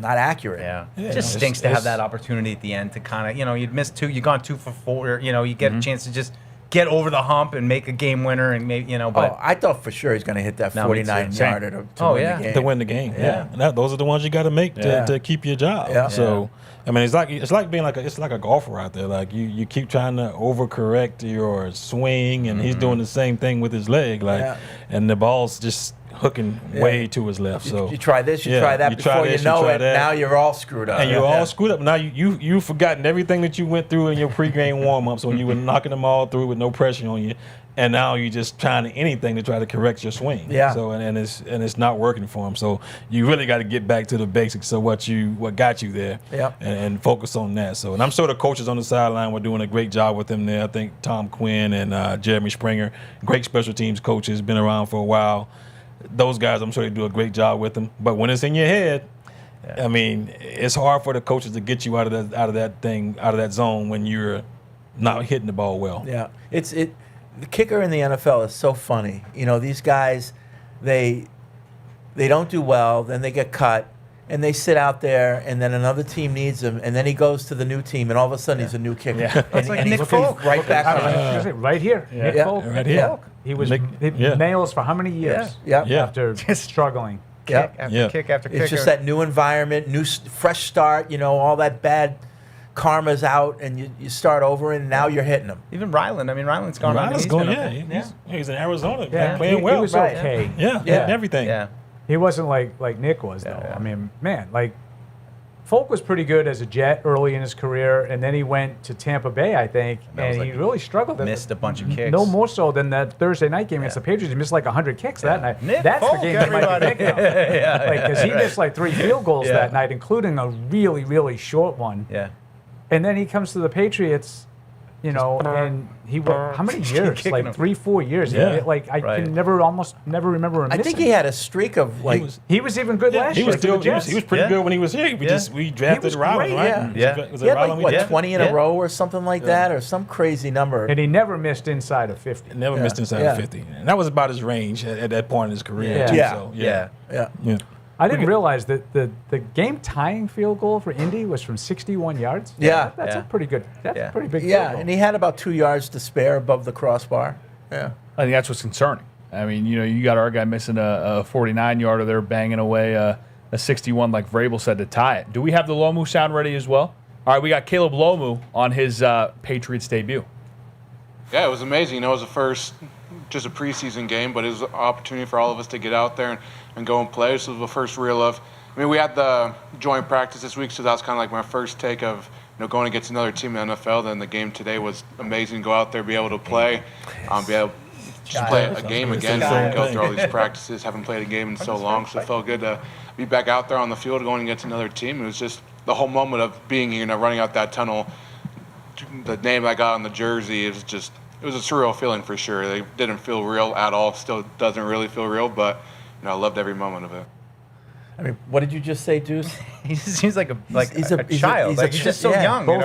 not accurate. It just stinks to have that opportunity at the end to kind of, you'd miss 2, you've gone 2 for 4. You get a chance to just get over the hump and make a game winner, and maybe But I thought for sure he's going to hit that 49-yarder to win the game. To win the game, And those are the ones you got to make to keep your job. Yeah. So I mean, it's like being like a golfer out there. Like you keep trying to overcorrect your swing, and he's doing the same thing with his leg. And the ball's just hooking way to his left. So you try this, you try that. Before you know it, now you're all screwed up. And you're all screwed up. Now you've forgotten everything that you went through in your pregame warm-ups when you were knocking them all through with no pressure on you. And now you're just trying anything to try to correct your swing. Yeah. So and it's not working for him. So you really got to get back to the basics of what got you there. Yep. And focus on that. So and I'm sure the coaches on the sideline were doing a great job with him there. I think Tom Quinn and Jeremy Springer, great special teams coaches, been around for a while. Those guys, I'm sure they do a great job with him. But when it's in your head, I mean, it's hard for the coaches to get you out of that zone when you're not hitting the ball well. Yeah. The kicker in the NFL is so funny. You know, these guys, they don't do well, then they get cut, and they sit out there, and then another team needs him, and then he goes to the new team, and all of a sudden he's a new kicker. Yeah. And, like and Nick he's Folk. right back on. Right here. Nick Folk. Right here. He was Nick- nails for how many years? Yeah. After struggling. Kick after kick after kicker. It's just that new environment, fresh start, you know, all that bad karma's out, and you start over, and now you're hitting them. Even Ryland. I mean, Ryland's gone. Ryland's going, he's in Arizona, playing well. He was okay. Yeah, hitting everything. Yeah. He wasn't like Nick was, though. I mean, man, like, Folk was pretty good as a Jet early in his career, and then he went to Tampa Bay, I think, and he really struggled. Missed a bunch of kicks. No more so than that Thursday night game against the Patriots. He missed like 100 kicks that night. Nick That's Folk, the game that might be picked up. Because he missed like 3 field goals that night, including a really, really short one. Yeah. And then he comes to the Patriots, you know, and he how many years? Like 3-4 years. Yeah. Like I can never remember him. I think he had a streak of like he was even good last He year. was he was pretty good when he was here. We drafted Ryland, right? Yeah. He had like what 20 in a row or something like that, or some crazy number. And he never missed inside of 50. Never missed inside of 50, and that was about his range at that point in his career. Yeah. Too, Yeah. so, Yeah. I didn't realize that the game tying field goal for Indy was from 61 yards. Yeah. That's a pretty good. That's a pretty big. Yeah, field goal. and he had about 2 yards to spare above the crossbar. Yeah. I think that's what's concerning. I mean, you know, you got our guy missing a 49-yarder there, banging away a 61, like Vrabel said, to tie it. Do we have the Lomu sound ready as well? All right, we got Caleb Lomu on his Patriots debut. Yeah, it was amazing. You know, it was the first, just a preseason game, but it was an opportunity for all of us to get out there and go and play. This was the first real of. I mean, we had the joint practice this week, so that was kind of like my first take of, you know, going against another team in the NFL. Then the game today was amazing. Go out there, be able to play, be able to play a game again. Go through all these practices. Haven't played a game in so long, so it felt good to be back out there on the field going against another team. It was just the whole moment of being, you know, running out that tunnel. The name I got on the jersey is just. It was a surreal feeling for sure. They didn't feel real at all. Still doesn't really feel real, but you know, I loved every moment of it. I mean, what did you just say, Deuce? He just seems like a child. He's He's just so young. Both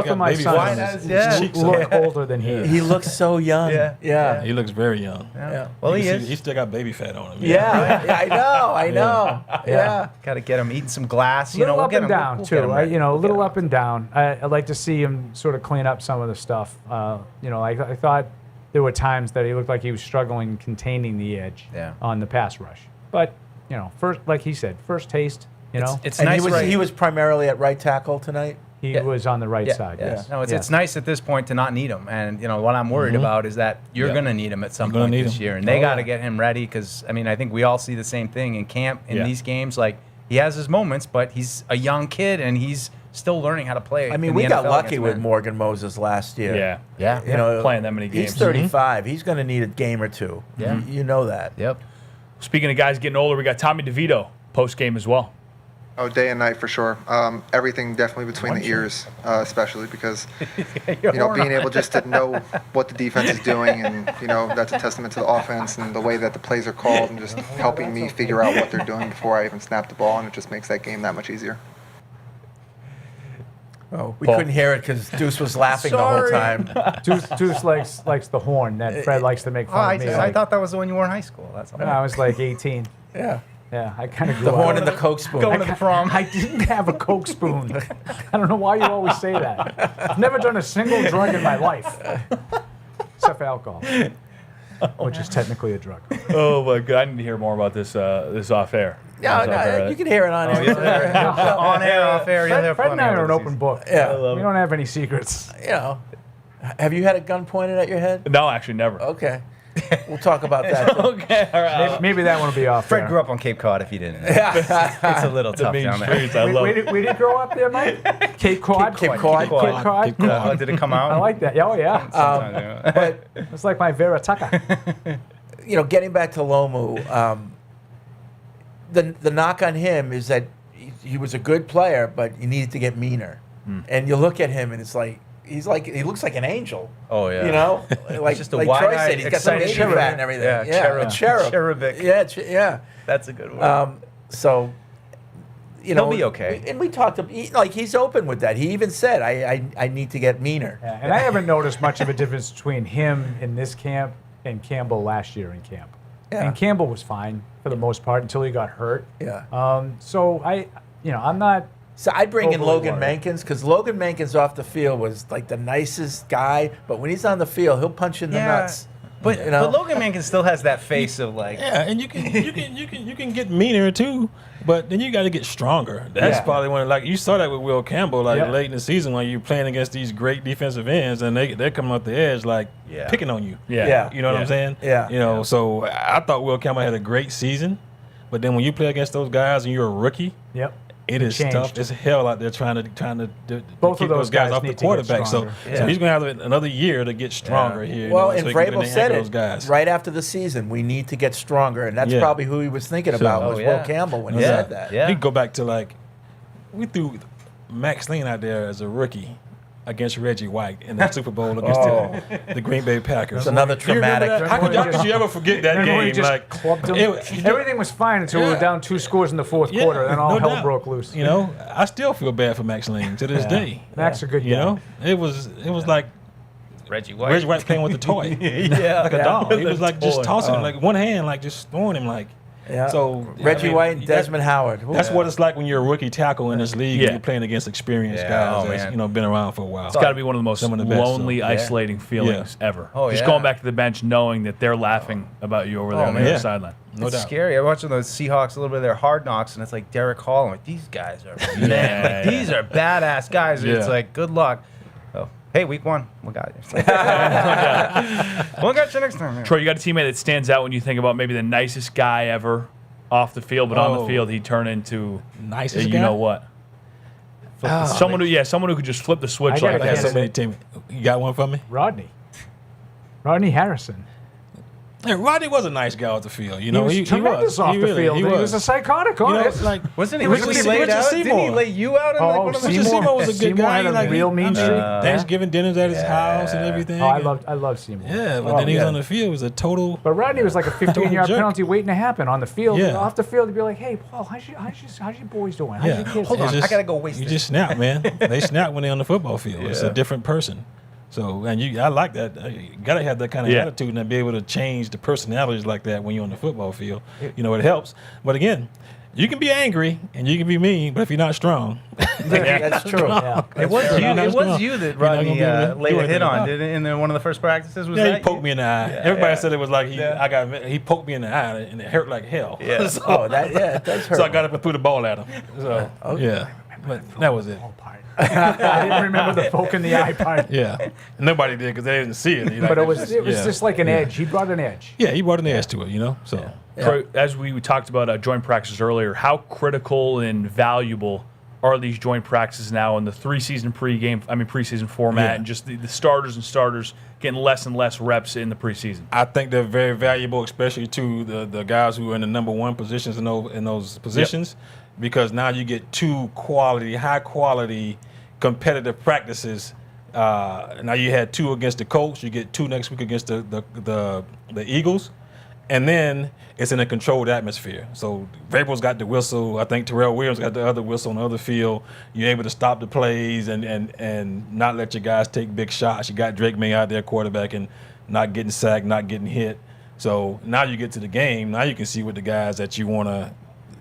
of my sons look older than he is. He looks so young. Yeah. He looks very young. Yeah. Well, he is. He still got baby fat on him. Yeah, I know. Yeah. Got to get him eating some glass. A You know, little we'll up and down too. You know, a little up and down. I'd like to see him sort of clean up some of the stuff. You know, I thought there were times that he looked like he was struggling containing the edge on the pass rush. But you know, first, like he said, first taste. You know, it's and nice. He was primarily at right tackle tonight. He was on the right side. Yes. No, it's nice at this point to not need him. And you know what I'm worried about is that you're going to need him at some point this year, and they got to get him ready because I mean I think we all see the same thing in camp in these games. Like he has his moments, but he's a young kid and he's still learning how to play. I mean, we got lucky with Morgan Moses last year. Yeah. You know, playing that many games. He's 35. He's going to need a game or two. Yeah. You know that. Yep. Speaking of guys getting older, we got Tommy DeVito post game as well. Oh, day and night for sure. Everything definitely between the ears, especially because, you know, being able just to know what the defense is doing, and, you know, that's a testament to the offense and the way that the plays are called and just helping me figure out what they're doing before I even snap the ball, and it just makes that game that much easier. Oh, we couldn't hear it because Deuce was laughing the whole time. Deuce likes the horn that Fred likes to make fun of me. I thought that was the one you wore in high school. That's all. When I was like 18. Yeah. Yeah, I kind of grew The horn up. and the Coke spoon. Going to the prom. I didn't have a Coke spoon. I don't know why you always say that. I've never done a single drug in my life, except for alcohol, which is technically a drug. Oh my God! I need to hear more about this off air. No, you can hear it on air. On air, off air. Fred and I are an open book. Yeah. We don't have any secrets. You know, have you had a gun pointed at your head? No, actually, never. Okay. We'll talk about that. Too. Okay, all right. Maybe that one will be off. Fred there. grew up on Cape Cod. If you didn't, it's a little tough down there. We didn't grow up there, Mike. Cape Cod. Cape Cod. Cape Cod. Oh, did it come out? I like that. Oh yeah. But It's like my Vera Tucker. getting back to Lomu, the knock on him is that he was a good player, but he needed to get meaner. And you look at him, and it's like he looks like an angel. Oh yeah. Like just a like wide-eyed, Troy said, he's got some baby excited fat and everything. Yeah, cherub. cherubic. Yeah. That's a good one. So. He'll be okay. And we talked to he's open with that. He even said, I need to get meaner. Yeah, and I haven't noticed much of a difference between him in this camp and Campbell last year in camp. Yeah. And Campbell was fine for the most part until he got hurt. Yeah. So I'm not. So I'd bring in overly Logan worried. Mankins because Logan Mankins off the field was like the nicest guy, but when he's on the field, he'll punch you in the nuts. But Logan Mankins still has that face of like. Yeah, and you can get meaner too, but then you got to get stronger. That's probably one. Like you saw that with Will Campbell, late in the season when you're playing against these great defensive ends, and they're coming off the edge picking on you. Yeah. You know what I'm saying? Yeah. So I thought Will Campbell had a great season, but then when you play against those guys and you're a rookie, it is changed. tough as hell out there trying to Both keep of those guys guys off the need to get quarterback. So stronger. he's going to have another year to get stronger here. Well, so and he can get in Vrabel the said hand of it those guys. right after the season. We need to get stronger, and that's probably who he was thinking about was Will Campbell when he said that. You go back to we threw Max Lane out there as a rookie against Reggie White in the Super Bowl against the Green Bay Packers. It's another traumatic. How could you ever forget that game? He just clubbed him. Everything was fine until we were down 2 scores in the fourth quarter, and then all hell broke loose. I still feel bad for Max Lane to this day. Max a good guy. It was like Reggie White. Reggie White's playing with a toy. Like a doll. He was just tossing him, one hand, just throwing him Yeah. So Reggie White and Desmond Howard. That's what it's like when you're a rookie tackle in this league and you're playing against experienced guys that's been around for a while. It's got to be one of the most lonely, best, isolating feelings ever. Oh, just going back to the bench, knowing that they're laughing about you over there on the other sideline. No it's doubt. scary. I'm watching those Seahawks a little bit of their Hard Knocks, and it's like Derek Hall. I'm like, these guys are these are badass guys. It's like, good luck. Oh, hey, week 1, we got you. We'll get you next time. Troy, you got a teammate that stands out when you think about maybe the nicest guy ever off the field, but on the field he'd turn into nicest you guy? know what? Someone who could just flip the switch like I got that. so many teams. You got one for me? Rodney Harrison. Yeah, Rodney was a nice guy off the field. He was tremendous off the field. He was a psychotic on it. Wasn't he laid out? Didn't he lay you out? Richard Seymour was a good Seymour guy. had a real mean streak. Thanksgiving dinners at his house and everything. Oh, I love Seymour. Yeah, but then he was on the field. It was a total. But Rodney was like a 15-yard jerk. penalty waiting to happen on the field. Yeah. Off the field, he'd be like, "Hey, Paul, how's your boys doing? How's your kids?" Hold on, I gotta go waste You this. just snap, man. They snap when they're on the football field. It's a different person. So, and I like that. You got to have that kind of attitude and be able to change the personalities like that when you're on the football field. It helps. But again, you can be angry and you can be mean, but if you're not strong. That's true. It was you that Rodney laid a hit on, didn't it? In one of the first practices? Was that he poked me in the eye. Everybody said it was like he poked me in the eye and it hurt like hell. Yeah. It does hurt. So I got up and threw the ball at him. So, but that was it. I didn't remember the poke in the eye part. Yeah, nobody did because they didn't see it. But it was just like an edge. He brought an edge. Yeah, he brought an edge to it, So, Troy, as we talked about joint practices earlier, how critical and valuable are these joint practices now in the preseason format, and just the starters getting less and less reps in the preseason? I think they're very valuable, especially to the guys who are in the number one positions in those positions. Because now you get 2 high quality competitive practices. Now you had 2 against the Colts. You get 2 next week against the Eagles, and then it's in a controlled atmosphere. So Vrabel's got the whistle. I think Terrell Williams got the other whistle on the other field. You're able to stop the plays and not let your guys take big shots. You got Drake May out there quarterbacking, not getting sacked, not getting hit. So now you get to the game. Now you can see what the guys that you want to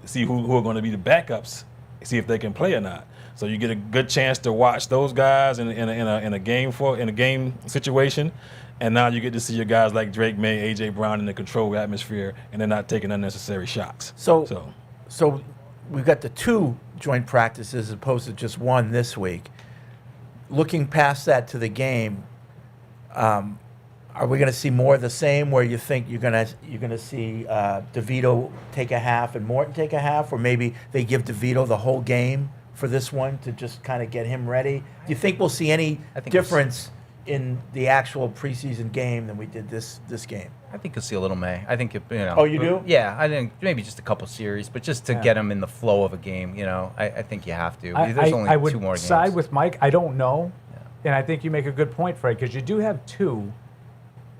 see who are going to be the backups, see if they can play or not. So you get a good chance to watch those guys in a game situation, and now you get to see your guys like Drake May, AJ Brown in the controlled atmosphere, and they're not taking unnecessary shots. So we've got the 2 joint practices as opposed to just 1 this week. Looking past that to the game, Are we going to see more of the same, where you think you're going to see DeVito take a half and Morton take a half, or maybe they give DeVito the whole game for this one to just kind of get him ready? Do you think we'll see any difference in the actual preseason game than we did this game? I think you'll see a little May. I think Oh, you do? Yeah, I think maybe just a couple series, but just to get him in the flow of a game, I think you have to. There's only I would 2 more games. side with Mike. I don't know, and I think you make a good point, Fred, because you do have 2,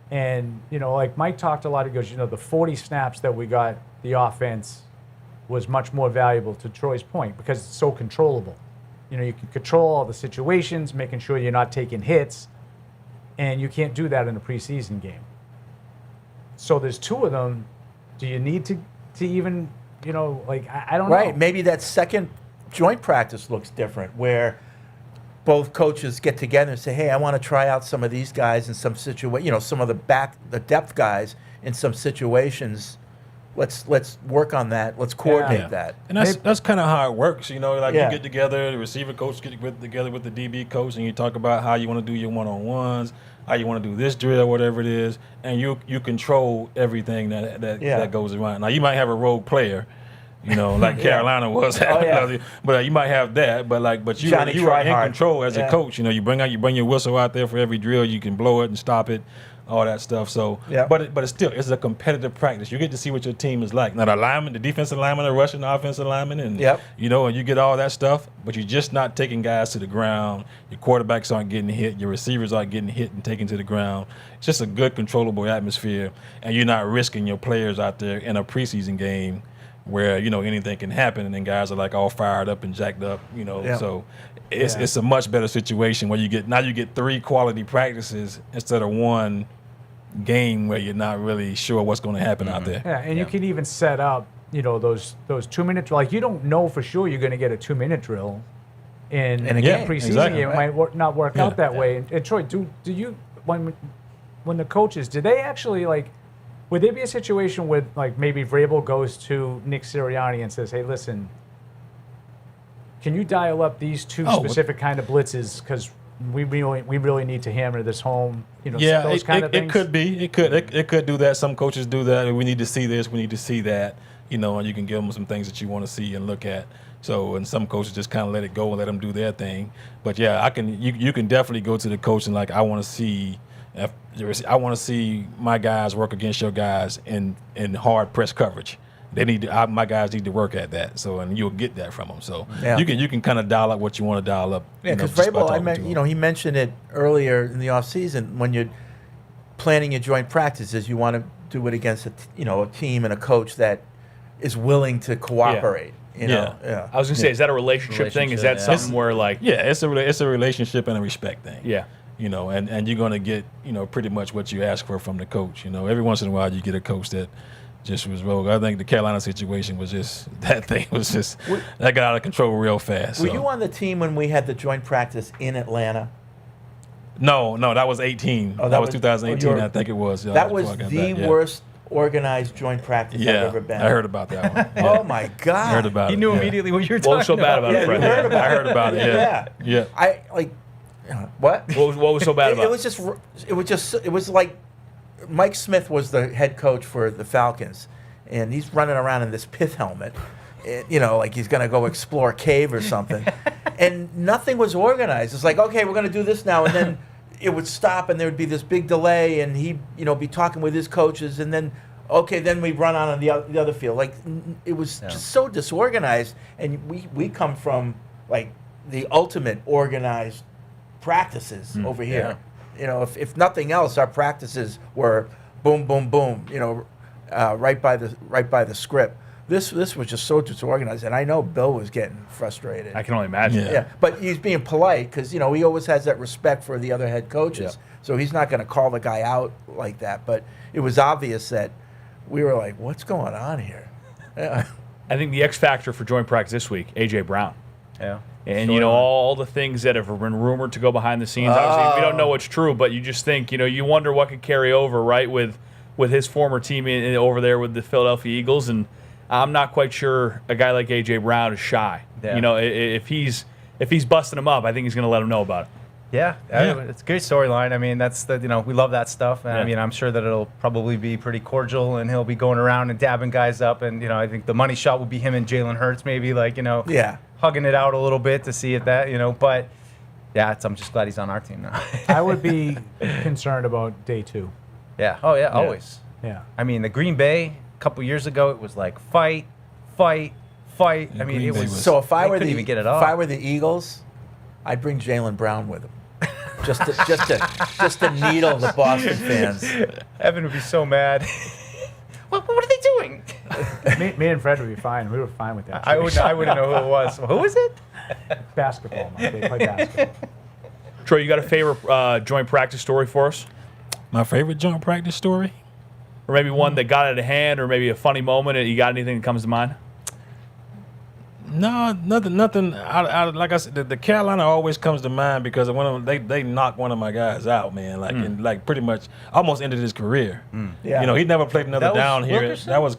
and like Mike talked a lot. He goes, the 40 snaps that we got, the offense was much more valuable, to Troy's point, because it's so controllable. You can control all the situations, making sure you're not taking hits, and you can't do that in a preseason game. So there's 2 of them. Do you need to even, I don't know. Right. Maybe that second joint practice looks different, where both coaches get together and say, hey, I want to try out some of these guys in some situation, some of the depth guys in some situations. Let's work on that. Let's coordinate that. And that's kind of how it works. You get together, the receiver coach get together with the DB coach, and you talk about how you want to do your one-on-ones, how you want to do this drill, whatever it is, and you control everything that goes around. Now, you might have a rogue player, like Carolina was, but you might have that. But you are in control as a coach. You bring your whistle out there for every drill. You can blow it and stop it, all that stuff. So, but it's a competitive practice. You get to see what your team is like. Now, the defensive linemen are rushing the offensive linemen, and and you get all that stuff. But you're just not taking guys to the ground. Your quarterbacks aren't getting hit. Your receivers aren't getting hit and taken to the ground. It's just a good, controllable atmosphere, and you're not risking your players out there in a preseason game where anything can happen, and then guys are like all fired up and jacked up. So it's a much better situation where you get 3 quality practices instead of 1 game where you're not really sure what's going to happen out there. Yeah, and you can even set up, those 2-minute, like you don't know for sure you're going to get a 2-minute drill in a preseason game. It might not work out that way. And Troy, do you when the coaches, do they actually would there be a situation where maybe Vrabel goes to Nick Sirianni and says, hey, listen, can you dial up these 2 specific kind of blitzes, because we really need to hammer this home? Those kind of things. It could be. It could do that. Some coaches do that. We need to see this. We need to see that. And you can give them some things that you want to see and look at. So, and some coaches just kind of let it go and let them do their thing. But yeah, you can definitely go to the coach and I want to see my guys work against your guys in hard press coverage. My guys need to work at that. So, and you'll get that from them. So you can kind of dial up what you want to dial up. Yeah, because Vrabel, he mentioned it earlier in the offseason, when you're planning your joint practices, you want to do it against a team and a coach that is willing to cooperate. I was gonna say, is that a relationship thing? Is that something where it's a relationship and a respect thing. Yeah. And you're going to get, pretty much what you ask for from the coach. Every once in a while you get a coach that just was rogue. I think the Carolina situation was that got out of control real fast. Were you on the team when we had the joint practice in Atlanta? No, that was 18. Oh, that was 2018, I think it was. That was the worst organized joint practice I've ever been. I heard about that one. Yeah. Oh my God! I heard about it. He knew immediately what you were talking about. What was so bad about it, Fred? I heard about it. Yeah. What? What was so bad about it? It was like Mike Smith was the head coach for the Falcons, and he's running around in this pith helmet, like he's going to go explore a cave or something, and nothing was organized. It's like, okay, we're going to do this now, and then it would stop, and there would be this big delay, and he'd be talking with his coaches, and then then we run on the other field. Like, it was just so disorganized, and we come from the ultimate organized practices over here. If nothing else, our practices were boom, boom, boom. Right by the script. This was just so disorganized, and I know Bill was getting frustrated. I can only imagine. Yeah, but he's being polite because he always has that respect for the other head coaches. So he's not going to call the guy out like that. But it was obvious that we were like, "What's going on here?" Yeah. I think the X factor for joint practice this week, A.J. Brown. Yeah. And all the things that have been rumored to go behind the scenes. Obviously, we don't know what's true, but you just think, you wonder what could carry over, right, with his former team over there with the Philadelphia Eagles. And I'm not quite sure a guy like A.J. Brown is shy. Yeah. If he's busting him up, I think he's going to let him know about it. Yeah, it's a great storyline. I mean, that's we love that stuff. And I mean, I'm sure that it'll probably be pretty cordial, and he'll be going around and dabbing guys up. And I think the money shot will be him and Jalen Hurts, maybe hugging it out a little bit to see if that But yeah, I'm just glad he's on our team now. I would be concerned about day 2. Yeah. Oh yeah, always. Yeah. I mean, the Green Bay a couple years ago, it was like fight. I mean, it was so. If I were even get it off. If I were the Eagles, I'd bring Jaylen Brown with him. just to needle the Boston fans. Evan would be so mad. What are they doing? me and Fred would be fine. We were fine with that. I wouldn't know who it was. Who was it? Basketball. Man. They play basketball. Troy, you got a favorite joint practice story for us? My favorite joint practice story? Or maybe one that got out of hand, or maybe a funny moment. You got anything that comes to mind? No, nothing. Like I said, the Carolina always comes to mind because they knocked one of my guys out, man. Like pretty much almost ended his career. Yeah. He never played another down here. Wilkerson? That was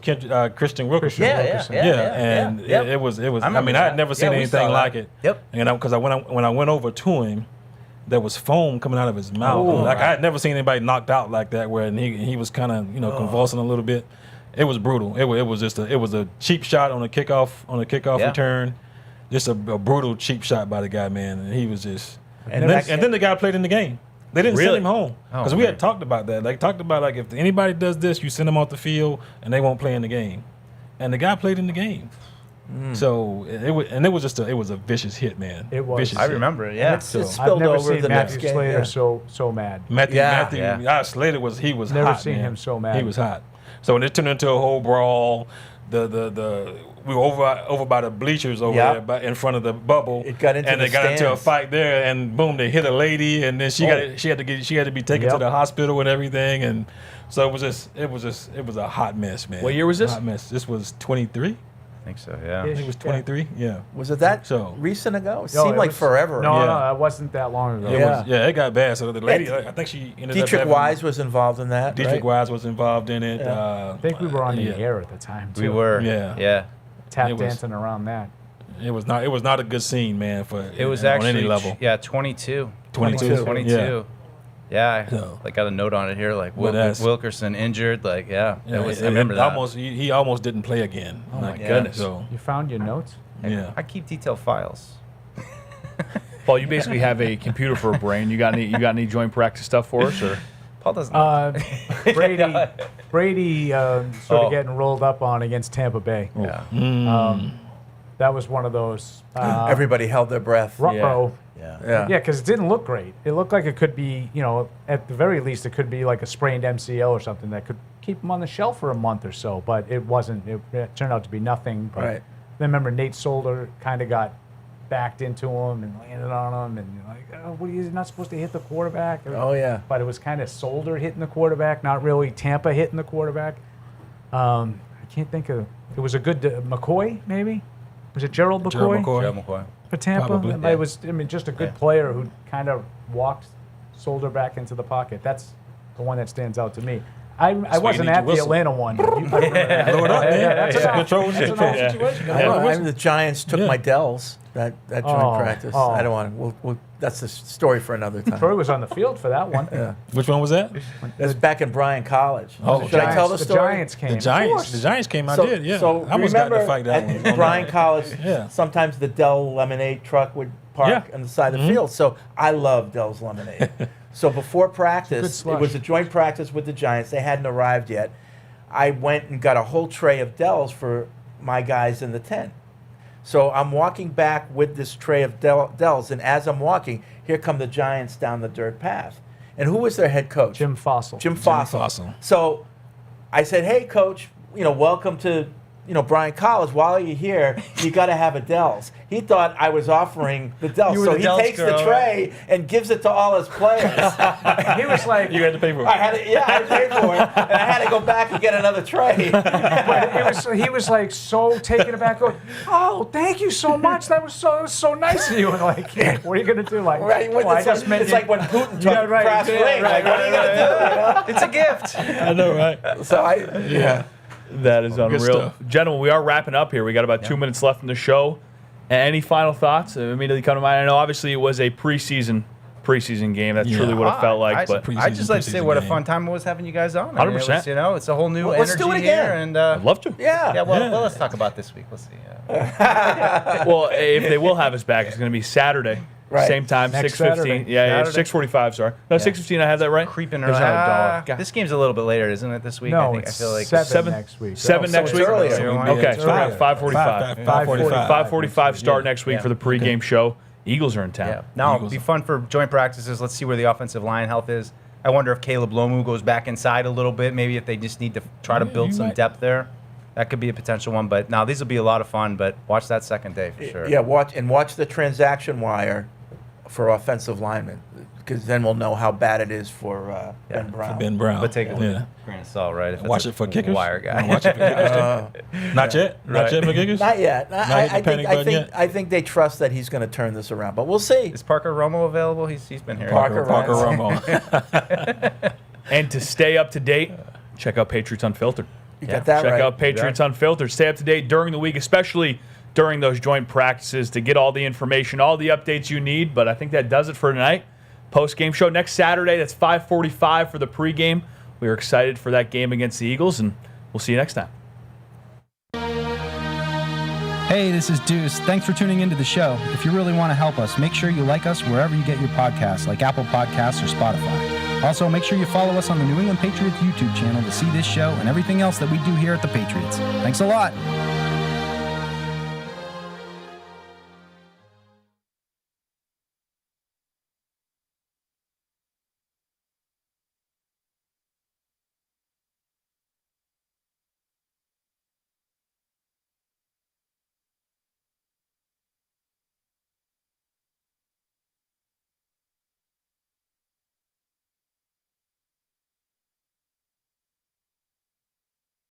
Christian Wilkerson. Yeah. It was. I had never seen anything like it. Yep. Because when I went over to him, there was foam coming out of his mouth. Oh, I had never seen anybody knocked out like that, where he was kind of convulsing a little bit. It was brutal. It was a cheap shot on a kickoff return, just a brutal cheap shot by the guy, man. And he was just. And then the guy played in the game. They didn't send him home because we had talked about that. If anybody does this, you send them off the field and they won't play in the game. And the guy played in the game. So it was a vicious hit, man. It was. Vicious I hit. remember it. Yeah. It I've spilled never over seen the next Matthew game. Slater so mad. Matthew Slater was Never hot. seen man. him so mad. He was hot. So when it turned into a whole brawl, we were over by the bleachers over there, in front of the bubble. It got into and the they got into a stands. fight there, and boom, they hit a lady, and then she had to be taken to the hospital and everything, and so it was a hot mess, man. What year was this? A hot mess. This was 23. I think so. Yeah. I think it was 23. Yeah. Was it that recent ago? It seemed like forever. No, it wasn't that long ago. It got bad. So the lady, I think she ended up Dietrich Wise was involved in that. Dietrich Wise was involved in it. I think we were on the air at the time too. We were. Yeah. Tap dancing around that. It was not a good scene, man. It was on actually any level. 22. 22. 22. Yeah, I got a note on it here, like Wilkerson injured, I remember that. He almost didn't play again. Oh my goodness! So you found your notes? Yeah, I keep detailed files. Paul, you basically have a computer for a brain. You got any joint practice stuff for us, or? Paul doesn't. Brady sort of getting rolled up on against Tampa Bay. Yeah. That was one of those. Everybody held their breath. Ruh-roh. Yeah, because it didn't look great. It looked like it could be, at the very least, it could be like a sprained MCL or something that could keep him on the shelf for a month or so. But it wasn't. It turned out to be nothing. But right. Then remember, Nate Solder kind of got backed into him and landed on him, and you're like, oh, you're not supposed to hit the quarterback. Oh yeah. But it was kind of Solder hitting the quarterback, not really Tampa hitting the quarterback. I can't think of. It was a good McCoy, maybe. Was it Gerald McCoy? Gerald McCoy. For Tampa, Probably. it was. Just a good player who kind of walked Solder back into the pocket. That's the one that stands out to me. I wasn't at the Atlanta one. But you Blow it up, man. That's an Control situation. The Giants took my Dells that joint practice. I don't want to. That's a story for another time. Troy was on the field for that one. Yeah. Which one was that? That's back in Bryan College. Oh, should I tell the story? Giants came. The Giants came. I did. Yeah. So I almost got remember to fight that one. at Bryan College, Yeah. sometimes the Dell Lemonade truck would park on the side of the field. So I love Dell's Lemonade. So before practice, it was a joint practice with the Giants. They hadn't arrived yet. I went and got a whole tray of Dells for my guys in the tent. So I'm walking back with this tray of Dells, and as I'm walking, here come the Giants down the dirt path. And who was their head coach? Jim Fossil. Jim Fossil. So I said, hey, coach, welcome to Bryan College. While you're here, you got to have a Dells. He thought I was offering the Dells. So he takes the tray and gives it to all his players. He was like, you had to pay for it. I paid for it, and I had to go back and get another tray. But he was like so taken aback, going, "Oh, thank you so much. That was so nice of you." And like, what are you gonna do? Like, it's like when Putin took brass ring. Like, what are you gonna do? It's a gift. I know, right? So That is unreal. stuff. Gentlemen, we are wrapping up here. We got about 2 minutes left in the show. Any final thoughts that immediately come to mind? I know obviously it was a preseason preseason game. That's truly what it felt like. I just like to say what a fun time it was having you guys on. 100%. You know, it's a whole new Let's energy do it here, again. and I'd love to. Yeah. Well, let's talk about this week. Let's see. Well, if they will have us back, it's going to be Saturday. Right. Same time, Next 6:15. Saturday. Yeah, Saturday. 6:45. Sorry, no, 6:15. I have that right. Creeping There's around. another dog. This game's a little bit later, isn't it? This week. No, I it's feel like 7 next week. 7 so next it's week. earlier. Okay, It's so we're earlier. at 5:45. 5:45 start next week Yeah. for the pregame show. Eagles are in town. Yeah. Now it'll be fun for joint practices. Let's see where the offensive line health is. I wonder if Caleb Lomu goes back inside a little bit. Maybe if they just need to try to build some depth there. That could be a potential one. But now these will be a lot of fun. But watch that second day for sure. Yeah, watch the transaction wire for offensive linemen, because then we'll know how bad it is for Ben Brown. Ben Brown. But take it with a grain of salt, right? If Watch it's it for kickers. Wire guy. Watch it for kickers. Not yet. Not yet for kickers. Not yet. Not hit the panic button yet? I think they trust that he's going to turn this around, but we'll see. Is Parker Romo available? He's been here. Parker Romo. And to stay up to date, check out Patriots Unfiltered. You got that Check right. out Patriots Unfiltered. Stay up to date during the week, especially during those joint practices, to get all the information, all the updates you need. But I think that does it for tonight. Post-game show next Saturday. That's 5:45 for the pregame. We are excited for that game against the Eagles, and we'll see you next time. Hey, this is Deuce. Thanks for tuning into the show. If you really want to help us, make sure you like us wherever you get your podcasts, like Apple Podcasts or Spotify. Also, make sure you follow us on the New England Patriots YouTube channel to see this show and everything else that we do here at the Patriots. Thanks a lot.